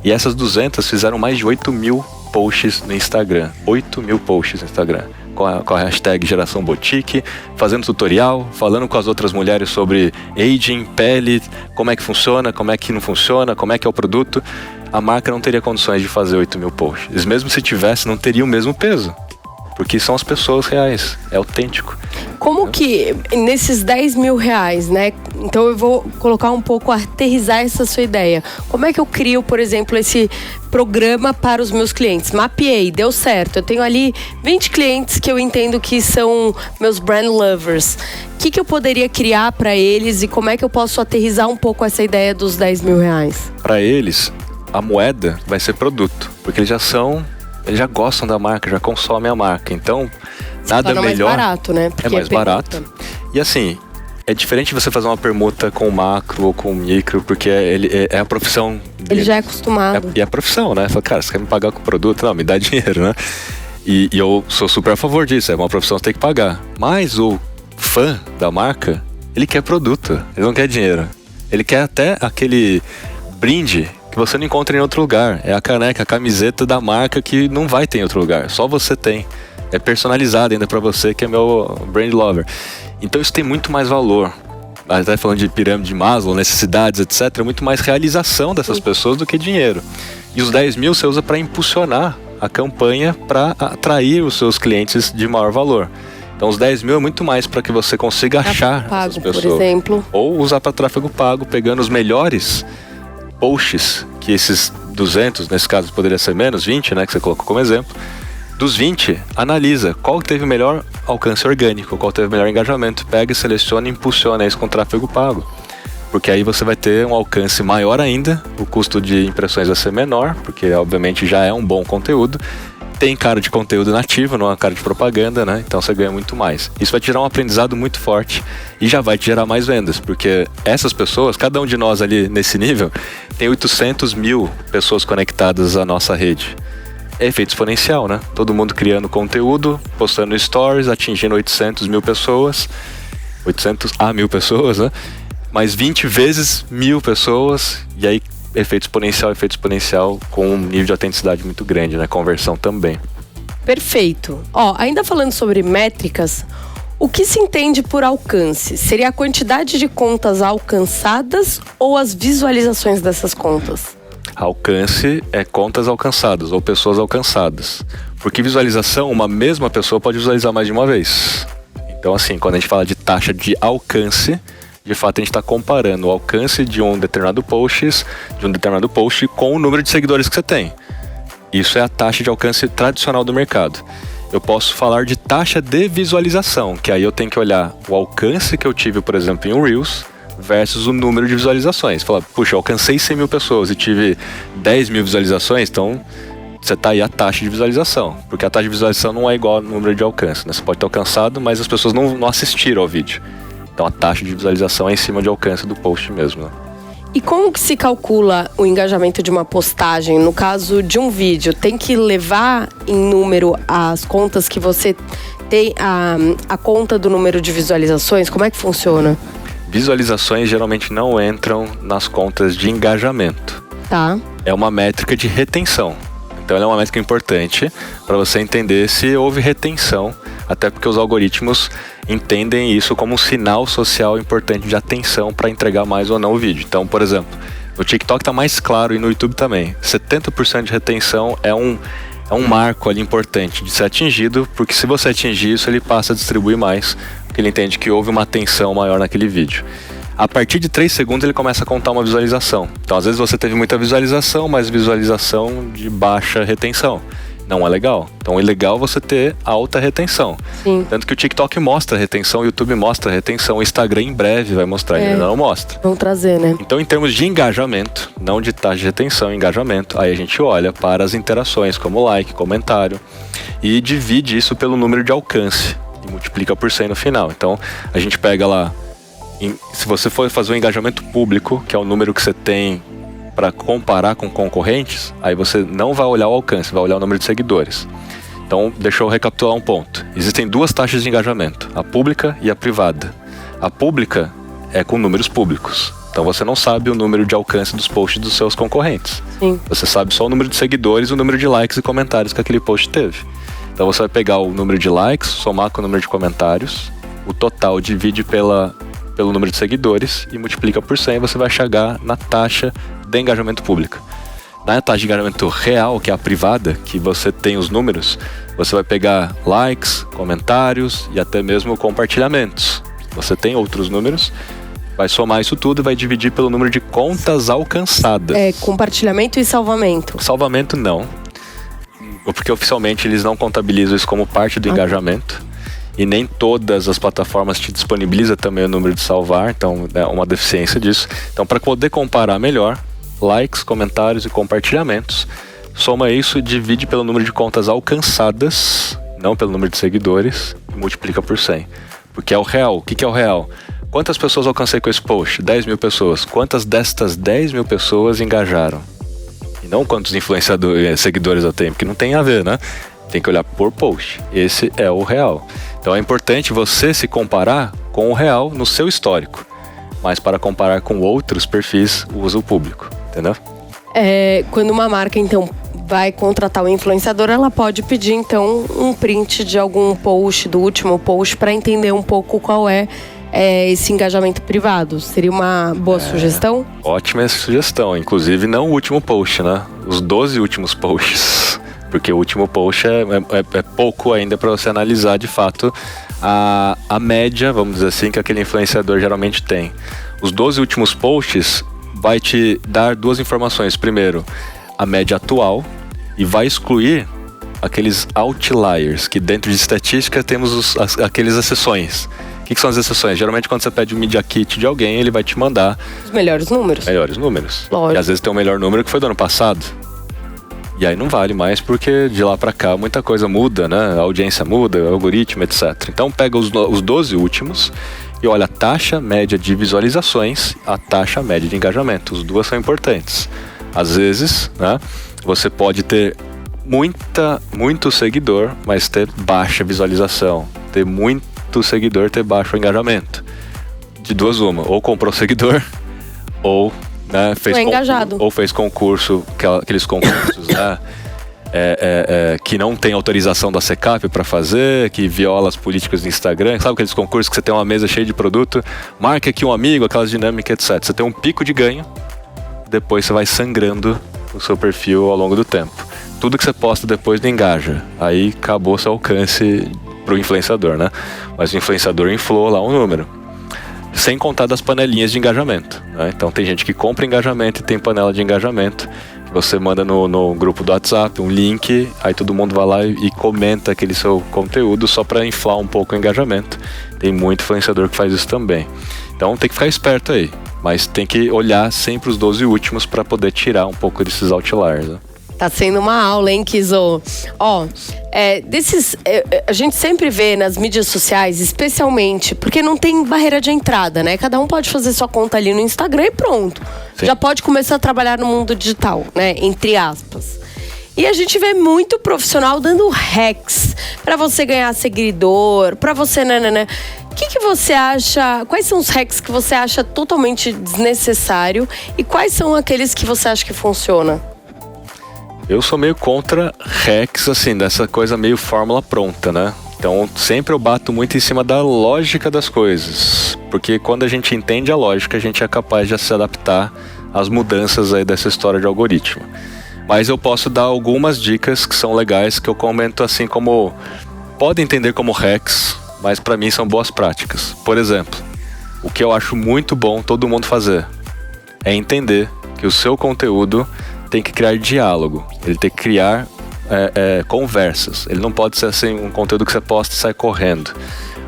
E essas 200 fizeram mais de 8 mil posts no Instagram. 8 mil posts no Instagram. Com a hashtag Geração Boutique, fazendo tutorial, falando com as outras mulheres sobre aging, pele, como é que funciona, como é que não funciona, como é que é o produto. A marca não teria condições de fazer 8 mil posts. Mesmo se tivesse, não teria o mesmo peso. Porque são as pessoas reais, é autêntico. Como que, nesses 10 mil reais, né? Então eu vou colocar um pouco, aterrissar essa sua ideia. Como é que eu crio, por exemplo, esse programa para os meus clientes? Mapeei, deu certo. Eu tenho ali 20 clientes que eu entendo que são meus brand lovers. O que eu poderia criar para eles e como é que eu posso aterrissar um pouco essa ideia dos 10 mil reais? Para eles, a moeda vai ser produto, porque eles já gostam da marca, já consomem a marca. Então, nada melhor. É mais barato, né? Porque é mais barato. E assim, é diferente você fazer uma permuta com o macro ou com o micro, porque é a profissão. Ele já é acostumado. E é a profissão, né? Fala, cara, você quer me pagar com produto? Não, me dá dinheiro, né? E eu sou super a favor disso, é uma profissão que tem que pagar. Mas o fã da marca, ele quer produto, ele não quer dinheiro. Ele quer até aquele brinde que você não encontra em outro lugar. É a caneca, a camiseta da marca que não vai ter em outro lugar. Só você tem. É personalizado ainda pra você, que é meu brand lover. Então isso tem muito mais valor. Até falando de pirâmide de Maslow, necessidades, etc. É muito mais realização dessas pessoas do que dinheiro. E os 10 mil você usa para impulsionar a campanha para atrair os seus clientes de maior valor. Então os 10 mil é muito mais para que você consiga achar pago, essas pessoas. por exemplo. Ou usar para tráfego pago, pegando os melhores posts, que esses 200, nesse caso poderia ser menos, 20, né, que você colocou como exemplo. Dos 20, analisa qual teve o melhor alcance orgânico, qual teve o melhor engajamento. Pega, seleciona e impulsiona isso com tráfego pago. Porque aí você vai ter um alcance maior ainda, o custo de impressões vai ser menor, porque obviamente já é um bom conteúdo. Tem cara de conteúdo nativo, não é cara de propaganda, né? Então você ganha muito mais. Isso vai te gerar um aprendizado muito forte e já vai te gerar mais vendas, porque essas pessoas, cada um de nós ali nesse nível, tem 800 mil pessoas conectadas à nossa rede. É efeito exponencial, né? Todo mundo criando conteúdo, postando stories, atingindo 800 mil pessoas, 800 a 1000 pessoas, né? Mais 20 vezes 1000 pessoas, e aí efeito exponencial com um nível de autenticidade muito grande, né? Conversão também. Perfeito. Ainda falando sobre métricas, o que se entende por alcance? Seria a quantidade de contas alcançadas ou as visualizações dessas contas? Alcance é contas alcançadas ou pessoas alcançadas. Porque visualização, uma mesma pessoa pode visualizar mais de uma vez. Então, assim, quando a gente fala de taxa de alcance, de fato a gente está comparando o alcance de um determinado post com o número de seguidores que você tem. Isso é a taxa de alcance tradicional do mercado. Eu posso falar de taxa de visualização, que aí eu tenho que olhar o alcance que eu tive, por exemplo, em um Reels, versus o número de visualizações. Falar, puxa, eu alcancei 100 mil pessoas e tive 10 mil visualizações, então você está aí a taxa de visualização. Porque a taxa de visualização não é igual ao número de alcance, né? Você pode ter alcançado, mas as pessoas não assistiram ao vídeo. Então a taxa de visualização é em cima de alcance do post mesmo, né? E como que se calcula o engajamento de uma postagem? No caso de um vídeo, tem que levar em número as contas que você tem, a conta do número de visualizações? Como é que funciona? Visualizações geralmente não entram nas contas de engajamento. Tá. É uma métrica de retenção. Então ela é uma métrica importante para você entender se houve retenção, até porque os algoritmos entendem isso como um sinal social importante de atenção para entregar mais ou não o vídeo. Então, por exemplo, no TikTok está mais claro e no YouTube também. 70% de retenção é um marco ali importante de ser atingido, porque se você atingir isso, ele passa a distribuir mais, porque ele entende que houve uma atenção maior naquele vídeo. A partir de 3 segundos ele começa a contar uma visualização. Então às vezes você teve muita visualização, mas visualização de baixa retenção. Não é legal. Então é legal você ter alta retenção. Sim. Tanto que o TikTok mostra retenção, o YouTube mostra retenção, o Instagram em breve vai mostrar, ainda não mostra. Vão trazer, né? Então em termos de engajamento, não de taxa de retenção, engajamento, aí a gente olha para as interações, como like, comentário, e divide isso pelo número de alcance e multiplica por 100 no final. Então a gente pega lá, se você for fazer um engajamento público, que é o número que você tem para comparar com concorrentes, aí você não vai olhar o alcance, vai olhar o número de seguidores. Então, deixa eu recapitular um ponto. Existem 2 taxas de engajamento, a pública e a privada. A pública é com números públicos. Então, você não sabe o número de alcance dos posts dos seus concorrentes. Sim. Você sabe só o número de seguidores, o número de likes e comentários que aquele post teve. Então, você vai pegar o número de likes, somar com o número de comentários, o total divide pelo número de seguidores e multiplica por 100, você vai chegar na taxa de engajamento público. Na taxa de engajamento real, que é a privada, que você tem os números, você vai pegar likes, comentários e até mesmo compartilhamentos. Você tem outros números, vai somar isso tudo e vai dividir pelo número de contas alcançadas. Compartilhamento e salvamento. Salvamento não, porque oficialmente eles não contabilizam isso como parte do engajamento. E nem todas as plataformas te disponibilizam também o número de salvar, então é uma deficiência disso. Então, para poder comparar melhor, likes, comentários e compartilhamentos, soma isso e divide pelo número de contas alcançadas, não pelo número de seguidores, e multiplica por 100. Porque é o real. O que é o real? Quantas pessoas alcancei com esse post? 10 mil pessoas. Quantas destas 10 mil pessoas engajaram? E não quantos seguidores eu tenho, porque não tem a ver, né? Tem que olhar por post. Esse é o real. Então é importante você se comparar com o real no seu histórico. Mas para comparar com outros perfis, usa o público. Entendeu? Quando uma marca, então, vai contratar o influenciador, ela pode pedir, então, um print de algum post, do último post, para entender um pouco qual é esse engajamento privado. Seria uma boa sugestão? Ótima essa sugestão. Inclusive, não o último post, né? Os 12 últimos posts. Porque o último post é pouco ainda para você analisar de fato a média, vamos dizer assim, que aquele influenciador geralmente tem. Os 12 últimos posts vai te dar duas informações. Primeiro, a média atual, e vai excluir aqueles outliers, que dentro de estatística temos aquelas exceções. O que são as exceções? Geralmente quando você pede um Media Kit de alguém, ele vai te mandar os melhores números. Lógico. E às vezes tem o melhor número que foi do ano passado. E aí não vale mais, porque de lá pra cá muita coisa muda, né? A audiência muda, o algoritmo, etc. Então pega os 12 últimos e olha a taxa média de visualizações, a taxa média de engajamento. As duas são importantes. Às vezes, né, você pode ter muito seguidor, mas ter baixa visualização. Ter muito seguidor, ter baixo engajamento. De duas uma, ou comprou seguidor, ou... né, fez concurso, aqueles concursos, né, que não tem autorização da SECAP para fazer, que viola as políticas do Instagram. Sabe aqueles concursos que você tem uma mesa cheia de produto, marca aqui um amigo, aquelas dinâmicas, etc. Você tem um pico de ganho, depois você vai sangrando o seu perfil ao longo do tempo. Tudo que você posta depois não engaja. Aí acabou seu alcance pro influenciador, né? Mas o influenciador inflou lá um número. Sem contar das panelinhas de engajamento, né? Então tem gente que compra engajamento e tem panela de engajamento. Você manda no grupo do WhatsApp um link, aí todo mundo vai lá e comenta aquele seu conteúdo só para inflar um pouco o engajamento. Tem muito influenciador que faz isso também. Então tem que ficar esperto aí, mas tem que olhar sempre os 12 últimos para poder tirar um pouco desses outliers, né? Tá sendo uma aula, hein, Kizo? Ó, a gente sempre vê nas mídias sociais, especialmente, porque não tem barreira de entrada, né? Cada um pode fazer sua conta ali no Instagram e pronto. Sim. Já pode começar a trabalhar no mundo digital, né? Entre aspas. E a gente vê muito profissional dando hacks pra você ganhar seguidor, pra você... O que você acha? Quais são os hacks que você acha totalmente desnecessário e quais são aqueles que você acha que funciona? Eu sou meio contra hacks, assim, dessa coisa meio fórmula pronta, né? Então, sempre eu bato muito em cima da lógica das coisas. Porque quando a gente entende a lógica, a gente é capaz de se adaptar às mudanças aí dessa história de algoritmo. Mas eu posso dar algumas dicas que são legais, que eu comento assim como... Podem entender como hacks, mas para mim são boas práticas. Por exemplo, o que eu acho muito bom todo mundo fazer é entender que o seu conteúdo tem que criar diálogo, ele tem que criar conversas. Ele não pode ser assim um conteúdo que você posta e sai correndo.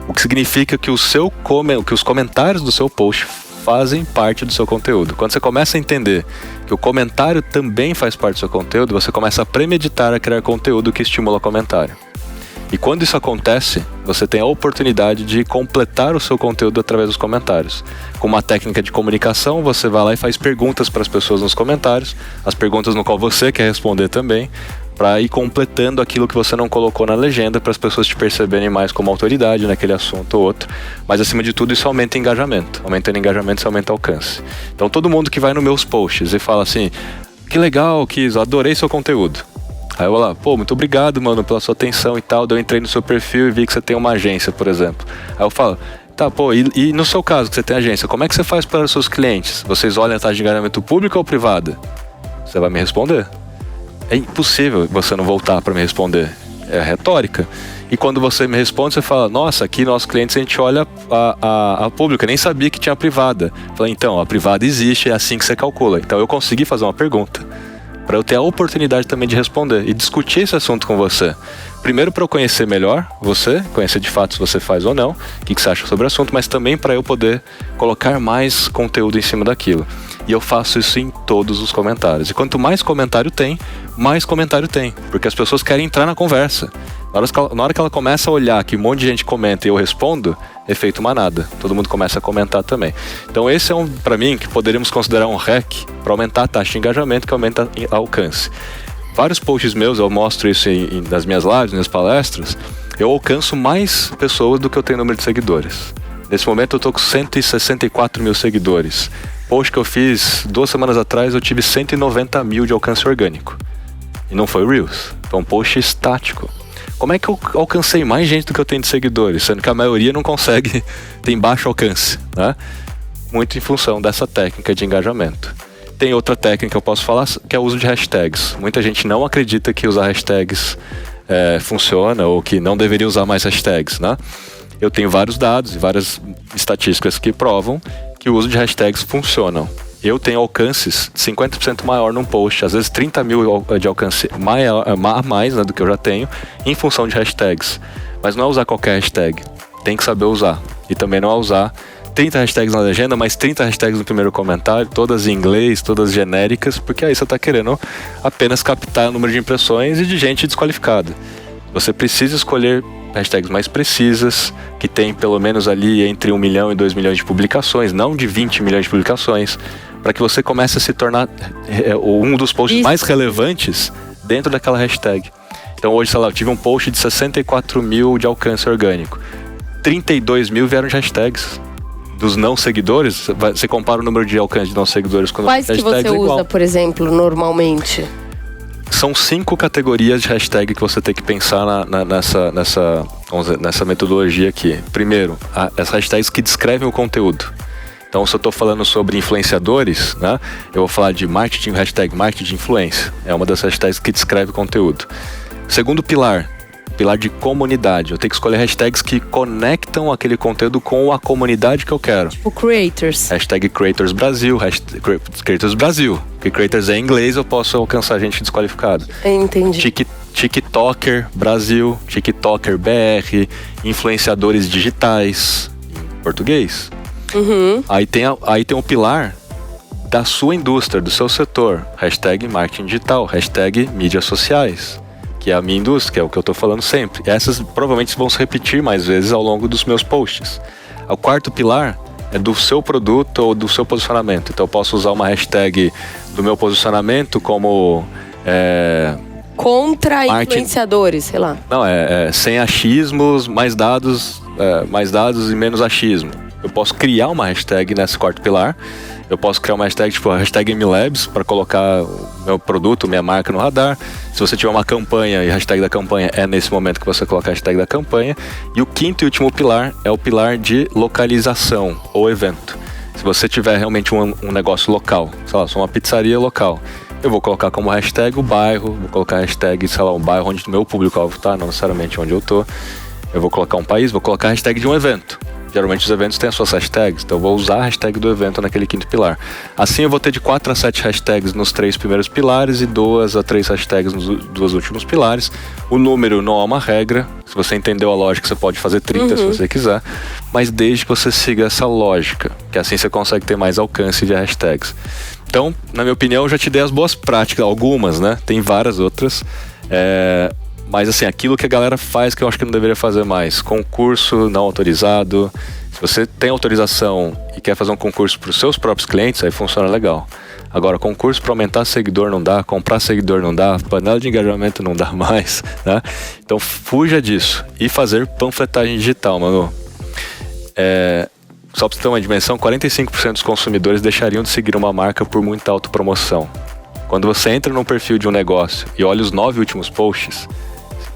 O que significa que que os comentários do seu post fazem parte do seu conteúdo. Quando você começa a entender que o comentário também faz parte do seu conteúdo, você começa a premeditar a criar conteúdo que estimula o comentário. E quando isso acontece, você tem a oportunidade de completar o seu conteúdo através dos comentários. Com uma técnica de comunicação, você vai lá e faz perguntas para as pessoas nos comentários, as perguntas no qual você quer responder também, para ir completando aquilo que você não colocou na legenda, para as pessoas te perceberem mais como autoridade naquele assunto ou outro. Mas acima de tudo, isso aumenta engajamento. Aumentando engajamento, isso aumenta alcance. Então todo mundo que vai nos meus posts e fala assim, que legal, Kizo, adorei seu conteúdo. Aí eu vou lá, pô, muito obrigado, mano, pela sua atenção e tal. Daí eu entrei no seu perfil e vi que você tem uma agência, por exemplo. Aí eu falo, tá, pô, e no seu caso, que você tem agência, como é que você faz para os seus clientes? Vocês olham a taxa de engajamento pública ou privada? Você vai me responder. É impossível você não voltar para me responder. É retórica. E quando você me responde, você fala, nossa, aqui nossos clientes a gente olha a pública, nem sabia que tinha a privada. Fala, então, a privada existe, é assim que você calcula. Então eu consegui fazer uma pergunta, para eu ter a oportunidade também de responder e discutir esse assunto com você. Primeiro para eu conhecer melhor você, conhecer de fato se você faz ou não, o que você acha sobre o assunto, mas também para eu poder colocar mais conteúdo em cima daquilo. E eu faço isso em todos os comentários. E quanto mais comentário tem, porque as pessoas querem entrar na conversa. Na hora que ela começa a olhar que um monte de gente comenta e eu respondo, efeito manada. Todo mundo começa a comentar também. Então esse é para mim, que poderíamos considerar um hack para aumentar a taxa de engajamento, que aumenta o alcance. Vários posts meus, eu mostro isso nas minhas lives, nas minhas palestras, eu alcanço mais pessoas do que eu tenho número de seguidores. Nesse momento eu tô com 164 mil seguidores. Post que eu fiz 2 semanas atrás, eu tive 190 mil de alcance orgânico. E não foi Reels, foi um post estático. Como é que eu alcancei mais gente do que eu tenho de seguidores, sendo que a maioria não consegue, tem baixo alcance, né? Muito em função dessa técnica de engajamento. Tem outra técnica que eu posso falar, que é o uso de hashtags. Muita gente não acredita que usar hashtags funciona, ou que não deveria usar mais hashtags, né? Eu tenho vários dados e várias estatísticas que provam que o uso de hashtags funcionam. Eu tenho alcances de 50% maior num post, às vezes 30 mil de alcance a mais, né, do que eu já tenho, em função de hashtags. Mas não é usar qualquer hashtag, tem que saber usar. E também não é usar 30 hashtags na legenda, mas 30 hashtags no primeiro comentário, todas em inglês, todas genéricas, porque aí você está querendo apenas captar o número de impressões e de gente desqualificada. Você precisa escolher hashtags mais precisas, que tem pelo menos ali entre 1 milhão e 2 milhões de publicações, não de 20 milhões de publicações, para que você comece a se tornar um dos posts mais relevantes dentro daquela hashtag. Então hoje, sei lá, eu tive um post de 64 mil de alcance orgânico. 32 mil vieram de hashtags. Dos não seguidores, você compara o número de alcance de não seguidores com quais que você usa, por exemplo, normalmente? São 5 categorias de hashtag que você tem que pensar nessa metodologia aqui. Primeiro, as hashtags que descrevem o conteúdo. Então, se eu estou falando sobre influenciadores, né, eu vou falar de marketing, hashtag marketing de influência. É uma das hashtags que descreve o conteúdo. Segundo pilar de comunidade. Eu tenho que escolher hashtags que conectam aquele conteúdo com a comunidade que eu quero. Tipo creators. Hashtag Creators Brasil, hashtag Creators Brasil. Porque Creators é em inglês, eu posso alcançar gente desqualificada. Entendi. TikToker Brasil, TikToker BR, influenciadores digitais, em português. Uhum. Aí tem um pilar da sua indústria, do seu setor. Hashtag marketing digital, hashtag mídias sociais, que é a minha indústria, que é o que eu estou falando sempre. Essas provavelmente vão se repetir mais vezes ao longo dos meus posts. O quarto pilar é do seu produto ou do seu posicionamento. Então eu posso usar uma hashtag do meu posicionamento como... contra influenciadores, sei lá. Não, sem achismos, mais dados e menos achismo. Eu posso criar uma hashtag nesse quarto pilar. Eu posso criar uma hashtag, tipo a hashtag MLabs, para colocar o meu produto, minha marca no radar. Se você tiver uma campanha e a hashtag da campanha, é nesse momento que você coloca a hashtag da campanha. E o quinto e último pilar é o pilar de localização ou evento. Se você tiver realmente um negócio local, sei lá, sou uma pizzaria local, eu vou colocar como hashtag o bairro, vou colocar a hashtag, sei lá, um bairro onde o meu público-alvo está, não necessariamente onde eu tô. Eu vou colocar um país, vou colocar a hashtag de um evento. Geralmente os eventos têm as suas hashtags, então eu vou usar a hashtag do evento naquele quinto pilar. Assim eu vou ter de 4 a 7 hashtags nos 3 primeiros pilares e 2 a 3 hashtags nos 2 últimos pilares. O número não é uma regra, se você entendeu a lógica você pode fazer 30 se você quiser, mas desde que você siga essa lógica, que assim você consegue ter mais alcance de hashtags. Então, na minha opinião, eu já te dei as boas práticas, algumas, né? Tem várias outras. Mas assim, aquilo que a galera faz que eu acho que não deveria fazer mais. Concurso não autorizado. Se você tem autorização e quer fazer um concurso para os seus próprios clientes, aí funciona legal. Agora, concurso para aumentar seguidor não dá, comprar seguidor não dá, panela de engajamento não dá mais, né? Então fuja disso. E fazer panfletagem digital, mano. Só para você ter uma dimensão, 45% dos consumidores deixariam de seguir uma marca por muita autopromoção. Quando você entra num perfil de um negócio e olha os 9 últimos posts,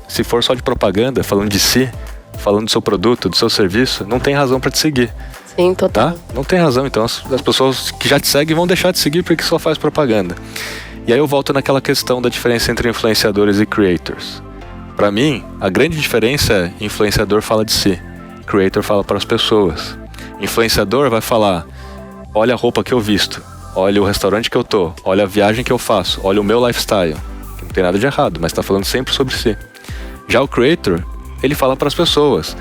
se for só de propaganda, falando de si, falando do seu produto, do seu serviço, não tem razão para te seguir. Sim, total. Tá? Não tem razão. Então as pessoas que já te seguem vão deixar de seguir porque só faz propaganda. E aí eu volto naquela questão da diferença entre influenciadores e creators. Para mim, a grande diferença é influenciador fala de si, creator fala para as pessoas. Influenciador vai falar, olha a roupa que eu visto, olha o restaurante que eu tô, olha a viagem que eu faço, olha o meu lifestyle. Que não tem nada de errado, mas está falando sempre sobre si. Já o creator, ele fala para as pessoas.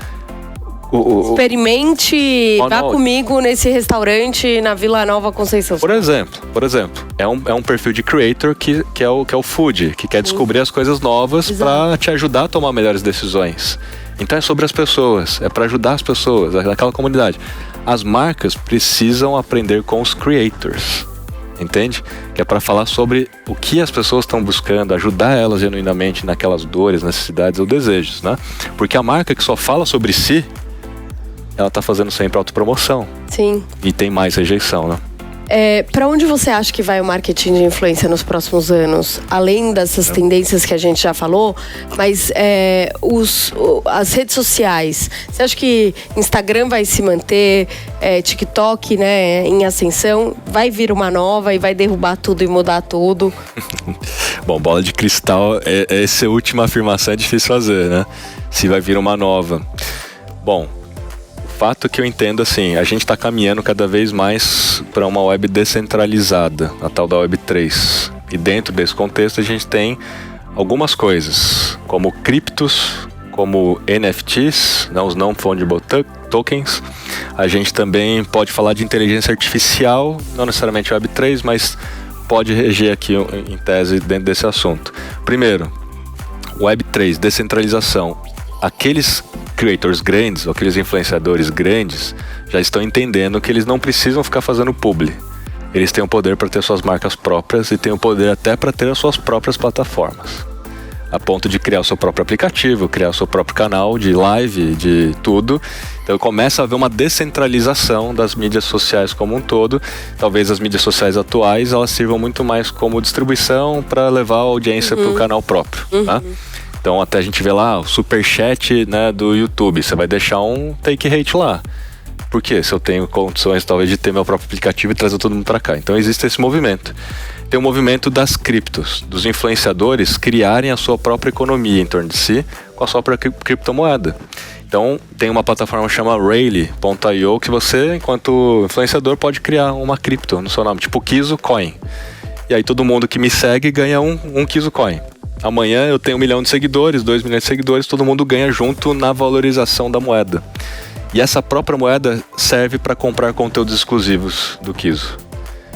Experimente, vá comigo nesse restaurante na Vila Nova Conceição. Por exemplo, é um perfil de creator que é o food, que quer descobrir as coisas novas para te ajudar a tomar melhores decisões. Então é sobre as pessoas, é para ajudar as pessoas, naquela comunidade. As marcas precisam aprender com os creators. Entende? Que é para falar sobre o que as pessoas estão buscando, ajudar elas genuinamente naquelas dores, necessidades ou desejos, né? Porque a marca que só fala sobre si, ela tá fazendo sempre autopromoção. Sim. E tem mais rejeição, né? Para onde você acha que vai o marketing de influência nos próximos anos? Além dessas tendências que a gente já falou, mas as redes sociais. Você acha que Instagram vai se manter, TikTok, né, em ascensão? Vai vir uma nova e vai derrubar tudo e mudar tudo? Bom, bola de cristal, essa última afirmação é difícil fazer, né? Se vai vir uma nova. Bom, fato que eu entendo assim, a gente está caminhando cada vez mais para uma web descentralizada, a tal da Web 3. E dentro desse contexto a gente tem algumas coisas, como criptos, como NFTs, os Non-Fungible Tokens. A gente também pode falar de inteligência artificial, não necessariamente Web 3, mas pode reger aqui em tese dentro desse assunto. Primeiro, Web 3, descentralização. Aqueles creators grandes, ou aqueles influenciadores grandes, já estão entendendo que eles não precisam ficar fazendo publi. Eles têm o poder para ter suas marcas próprias e têm o poder até para ter as suas próprias plataformas. A ponto de criar o seu próprio aplicativo, criar o seu próprio canal de live, de tudo. Então começa a haver uma descentralização das mídias sociais como um todo. Talvez as mídias sociais atuais elas sirvam muito mais como distribuição para levar a audiência para o canal próprio. Tá? Então até a gente vê lá o superchat, né, do YouTube. Você vai deixar um take rate lá. Por quê? Se eu tenho condições talvez de ter meu próprio aplicativo e trazer todo mundo para cá. Então existe esse movimento. Tem o movimento das criptos, dos influenciadores criarem a sua própria economia em torno de si com a sua própria criptomoeda. Então tem uma plataforma chamada Rayleigh.io que você, enquanto influenciador, pode criar uma cripto no seu nome, tipo Kizo Coin. E aí todo mundo que me segue ganha um Kizo Coin. Amanhã eu tenho 1 milhão de seguidores, 2 milhões de seguidores, todo mundo ganha junto na valorização da moeda. E essa própria moeda serve para comprar conteúdos exclusivos do Kizo.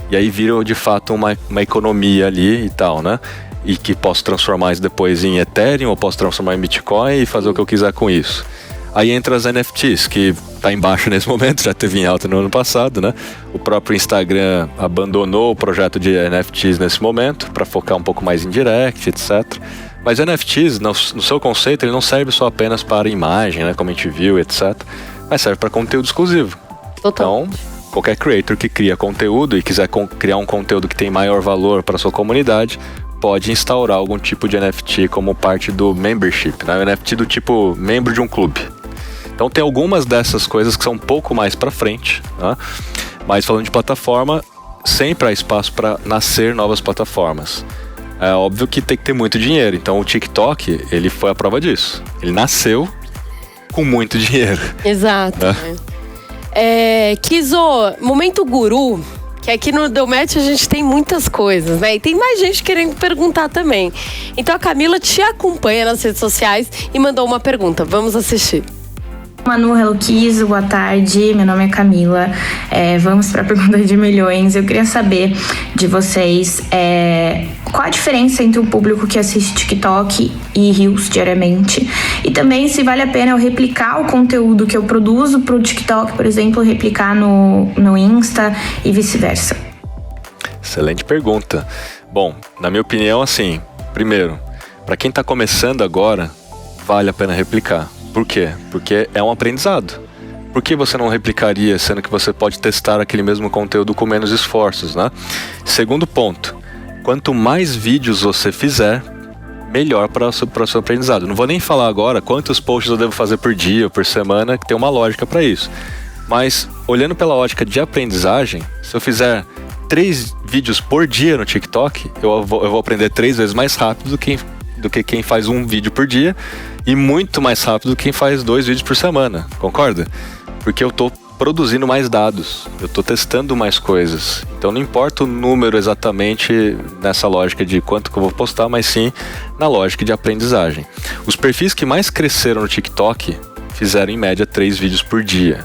E aí vira de fato uma economia ali e tal, né? E que posso transformar isso depois em Ethereum, ou posso transformar em Bitcoin e fazer o que eu quiser com isso. Aí entra as NFTs, que tá embaixo nesse momento, já teve em alta no ano passado, né? O próprio Instagram abandonou o projeto de NFTs nesse momento para focar um pouco mais em direct, etc. Mas NFTs, no seu conceito, ele não serve só apenas para imagem, né? Como a gente viu, etc. Mas serve para conteúdo exclusivo. Total. Então, qualquer creator que cria conteúdo e quiser criar um conteúdo que tem maior valor para sua comunidade, pode instaurar algum tipo de NFT como parte do membership, né? O NFT do tipo membro de um clube. Então tem algumas dessas coisas que são um pouco mais para frente, né? Mas falando de plataforma, sempre há espaço para nascer novas plataformas. É óbvio que tem que ter muito dinheiro, então o TikTok, ele foi a prova disso. Ele nasceu com muito dinheiro. Exato. Né? Kizo, momento guru, que aqui no Deu Match a gente tem muitas coisas, né? E tem mais gente querendo perguntar também. Então a Camila te acompanha nas redes sociais e mandou uma pergunta. Vamos assistir. Manu, Hello Kizo, boa tarde, meu nome é Camila, vamos para a pergunta de milhões. Eu queria saber de vocês qual a diferença entre o público que assiste TikTok e Reels diariamente, e também se vale a pena eu replicar o conteúdo que eu produzo para o TikTok, por exemplo, replicar no Insta e vice-versa. Excelente pergunta. Bom, na minha opinião, assim, primeiro, para quem está começando agora, vale a pena replicar. Por quê? Porque é um aprendizado. Por que você não replicaria, sendo que você pode testar aquele mesmo conteúdo com menos esforços, né? Segundo ponto, quanto mais vídeos você fizer, melhor para o seu aprendizado. Não vou nem falar agora quantos posts eu devo fazer por dia ou por semana, que tem uma lógica para isso. Mas, olhando pela ótica de aprendizagem, se eu fizer 3 vídeos por dia no TikTok, eu vou aprender 3 vezes mais rápido do que quem faz um vídeo por dia, e muito mais rápido do que quem faz 2 vídeos por semana, concorda? Porque eu tô produzindo mais dados, eu tô testando mais coisas. Então não importa o número exatamente nessa lógica de quanto que eu vou postar, mas sim na lógica de aprendizagem. Os perfis que mais cresceram no TikTok fizeram em média 3 vídeos por dia.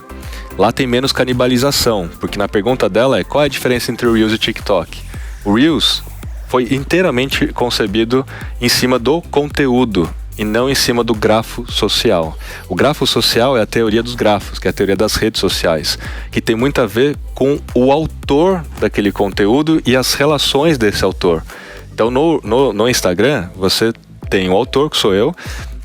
Lá tem menos canibalização, porque na pergunta dela é qual é a diferença entre o Reels e o TikTok? O Reels foi inteiramente concebido em cima do conteúdo e não em cima do grafo social. O grafo social é a teoria dos grafos, que é a teoria das redes sociais, que tem muito a ver com o autor daquele conteúdo e as relações desse autor. Então no Instagram você tem o autor, que sou eu,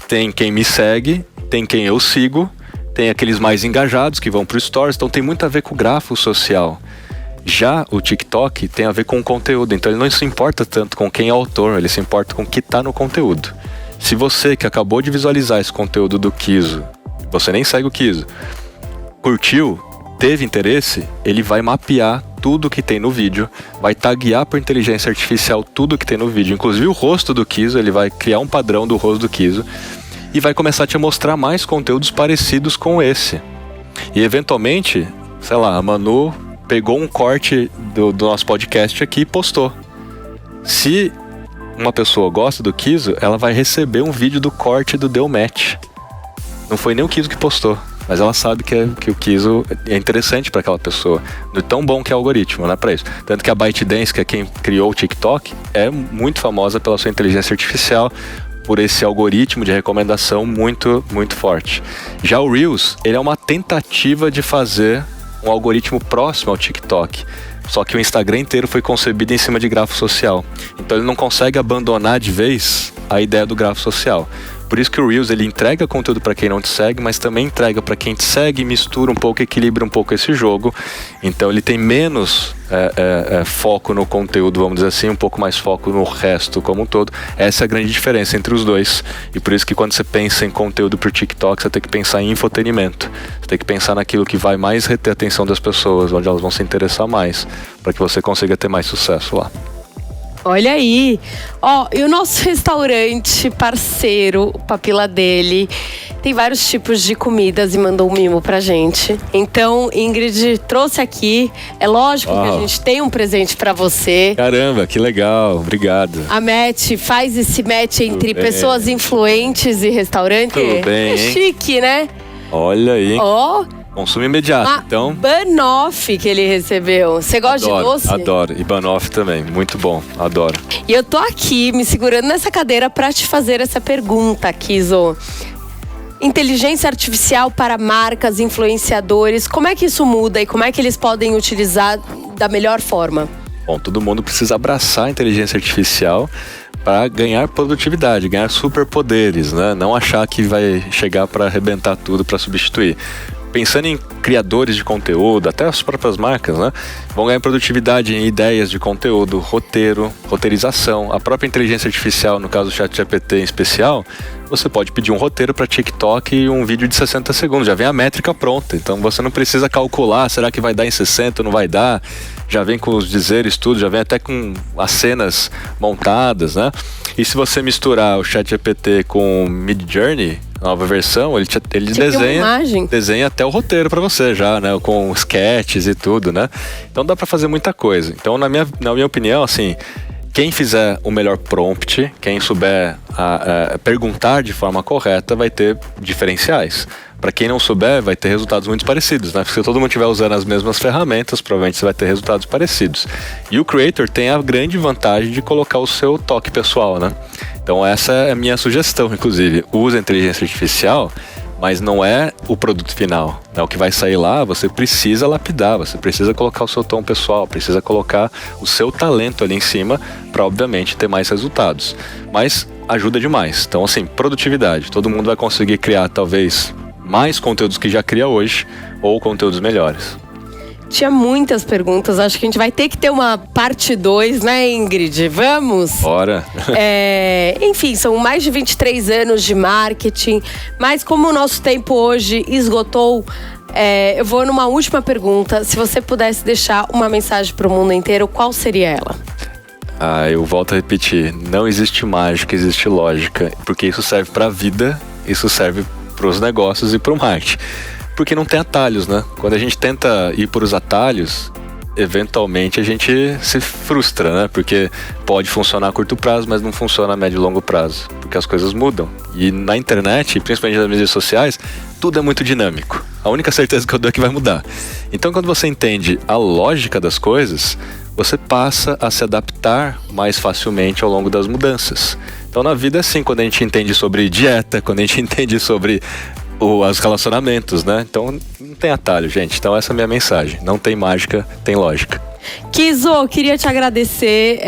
tem quem me segue, tem quem eu sigo, tem aqueles mais engajados que vão pro Stories, então tem muito a ver com o grafo social. Já o TikTok tem a ver com o conteúdo, então ele não se importa tanto com quem é o autor, ele se importa com o que está no conteúdo. Se você que acabou de visualizar esse conteúdo do Kizo, você nem segue o Kizo, curtiu, teve interesse, ele vai mapear tudo que tem no vídeo, vai taguear por inteligência artificial tudo que tem no vídeo, inclusive o rosto do Kizo, ele vai criar um padrão do rosto do Kizo e vai começar a te mostrar mais conteúdos parecidos com esse. E eventualmente, sei lá, a Manu pegou um corte do nosso podcast aqui e postou. Se uma pessoa gosta do Kiso, ela vai receber um vídeo do corte do Deu Match. Não foi nem o Kiso que postou, mas ela sabe que o Kiso é interessante para aquela pessoa. De tão bom que é o algoritmo, né, para isso. Tanto que a ByteDance, que é quem criou o TikTok, é muito famosa pela sua inteligência artificial, por esse algoritmo de recomendação muito, muito forte. Já o Reels, ele é uma tentativa de fazer um algoritmo próximo ao TikTok. Só que o Instagram inteiro foi concebido em cima de grafo social. Então ele não consegue abandonar de vez a ideia do grafo social. Por isso que o Reels, ele entrega conteúdo para quem não te segue, mas também entrega para quem te segue, mistura um pouco, equilibra um pouco esse jogo. Então ele tem menos foco no conteúdo, vamos dizer assim, um pouco mais foco no resto como um todo. Essa é a grande diferença entre os dois. E por isso que quando você pensa em conteúdo pro TikTok, você tem que pensar em infotenimento. Você tem que pensar naquilo que vai mais reter a atenção das pessoas, onde elas vão se interessar mais, para que você consiga ter mais sucesso lá. Olha aí, e o nosso restaurante parceiro, o Papila Deli, tem vários tipos de comidas e mandou um mimo pra gente. Então, Ingrid trouxe aqui, é lógico que a gente tem um presente pra você. Caramba, que legal, obrigado. A match, faz esse match entre pessoas influentes e restaurante. Tudo bem, é chique, né? Olha aí. Consumo imediato, então. Banoffee que ele recebeu. Você gosta de doce? Adoro. E banoffee também, muito bom, adoro. E eu tô aqui me segurando nessa cadeira pra te fazer essa pergunta, Kiso. Inteligência artificial para marcas, influenciadores, como é que isso muda e como é que eles podem utilizar da melhor forma? Bom, todo mundo precisa abraçar a inteligência artificial para ganhar produtividade, ganhar superpoderes, né? Não achar que vai chegar para arrebentar tudo, para substituir. Pensando em criadores de conteúdo, até as próprias marcas, né? Vão ganhar produtividade em ideias de conteúdo, roteirização. A própria inteligência artificial, no caso do ChatGPT em especial, você pode pedir um roteiro para TikTok e um vídeo de 60 segundos. Já vem a métrica pronta, então você não precisa calcular, será que vai dar em 60 ou não vai dar? Já vem com os dizeres, tudo, já vem até com as cenas montadas, né? E se você misturar o ChatGPT com o Midjourney, nova versão, ele desenha até o roteiro para você já, né? Com sketches e tudo, né? Então dá para fazer muita coisa. Então, na minha opinião, assim, quem fizer o melhor prompt, quem souber perguntar de forma correta, vai ter diferenciais. Para quem não souber, vai ter resultados muito parecidos, né? Se todo mundo estiver usando as mesmas ferramentas, provavelmente você vai ter resultados parecidos. E o creator tem a grande vantagem de colocar o seu toque pessoal, né? Então essa é a minha sugestão, inclusive. Use a inteligência artificial, mas não é o produto final. É o que vai sair lá, você precisa lapidar, você precisa colocar o seu tom pessoal, precisa colocar o seu talento ali em cima para, obviamente, ter mais resultados. Mas ajuda demais. Então, assim, produtividade. Todo mundo vai conseguir criar, talvez, mais conteúdos que já cria hoje ou conteúdos melhores. Tinha muitas perguntas, acho que a gente vai ter que ter uma parte 2, né, Ingrid? Vamos? Bora! Enfim, são mais de 23 anos de marketing, mas como o nosso tempo hoje esgotou, eu vou numa última pergunta. Se você pudesse deixar uma mensagem para o mundo inteiro, qual seria ela? Eu volto a repetir, não existe mágica, existe lógica, porque isso serve para a vida, isso serve para os negócios e para o marketing. Porque não tem atalhos, né? Quando a gente tenta ir por os atalhos, eventualmente a gente se frustra, né? Porque pode funcionar a curto prazo, mas não funciona a médio e longo prazo. Porque as coisas mudam. E na internet, principalmente nas mídias sociais, tudo é muito dinâmico. A única certeza que eu dou é que vai mudar. Então, quando você entende a lógica das coisas, você passa a se adaptar mais facilmente ao longo das mudanças. Então, na vida é assim, quando a gente entende sobre dieta, quando a gente entende sobre os relacionamentos, né? Então não tem atalho, gente. Então essa é a minha mensagem. Não tem mágica, tem lógica. Kiso, queria te agradecer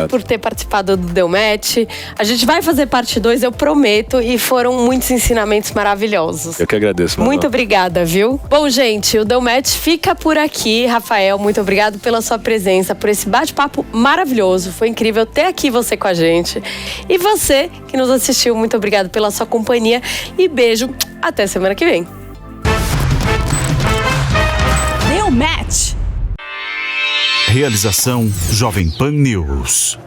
por ter participado do Deu Match. A gente vai fazer parte 2, eu prometo. E foram muitos ensinamentos maravilhosos. Eu que agradeço, Manu. Muito obrigada, viu? Bom, gente, o Deu Match fica por aqui. Rafael, muito obrigado pela sua presença, por esse bate-papo maravilhoso. Foi incrível ter aqui você com a gente. E você que nos assistiu, muito obrigado pela sua companhia. E beijo, até semana que vem. Deu Match. Realização Jovem Pan News.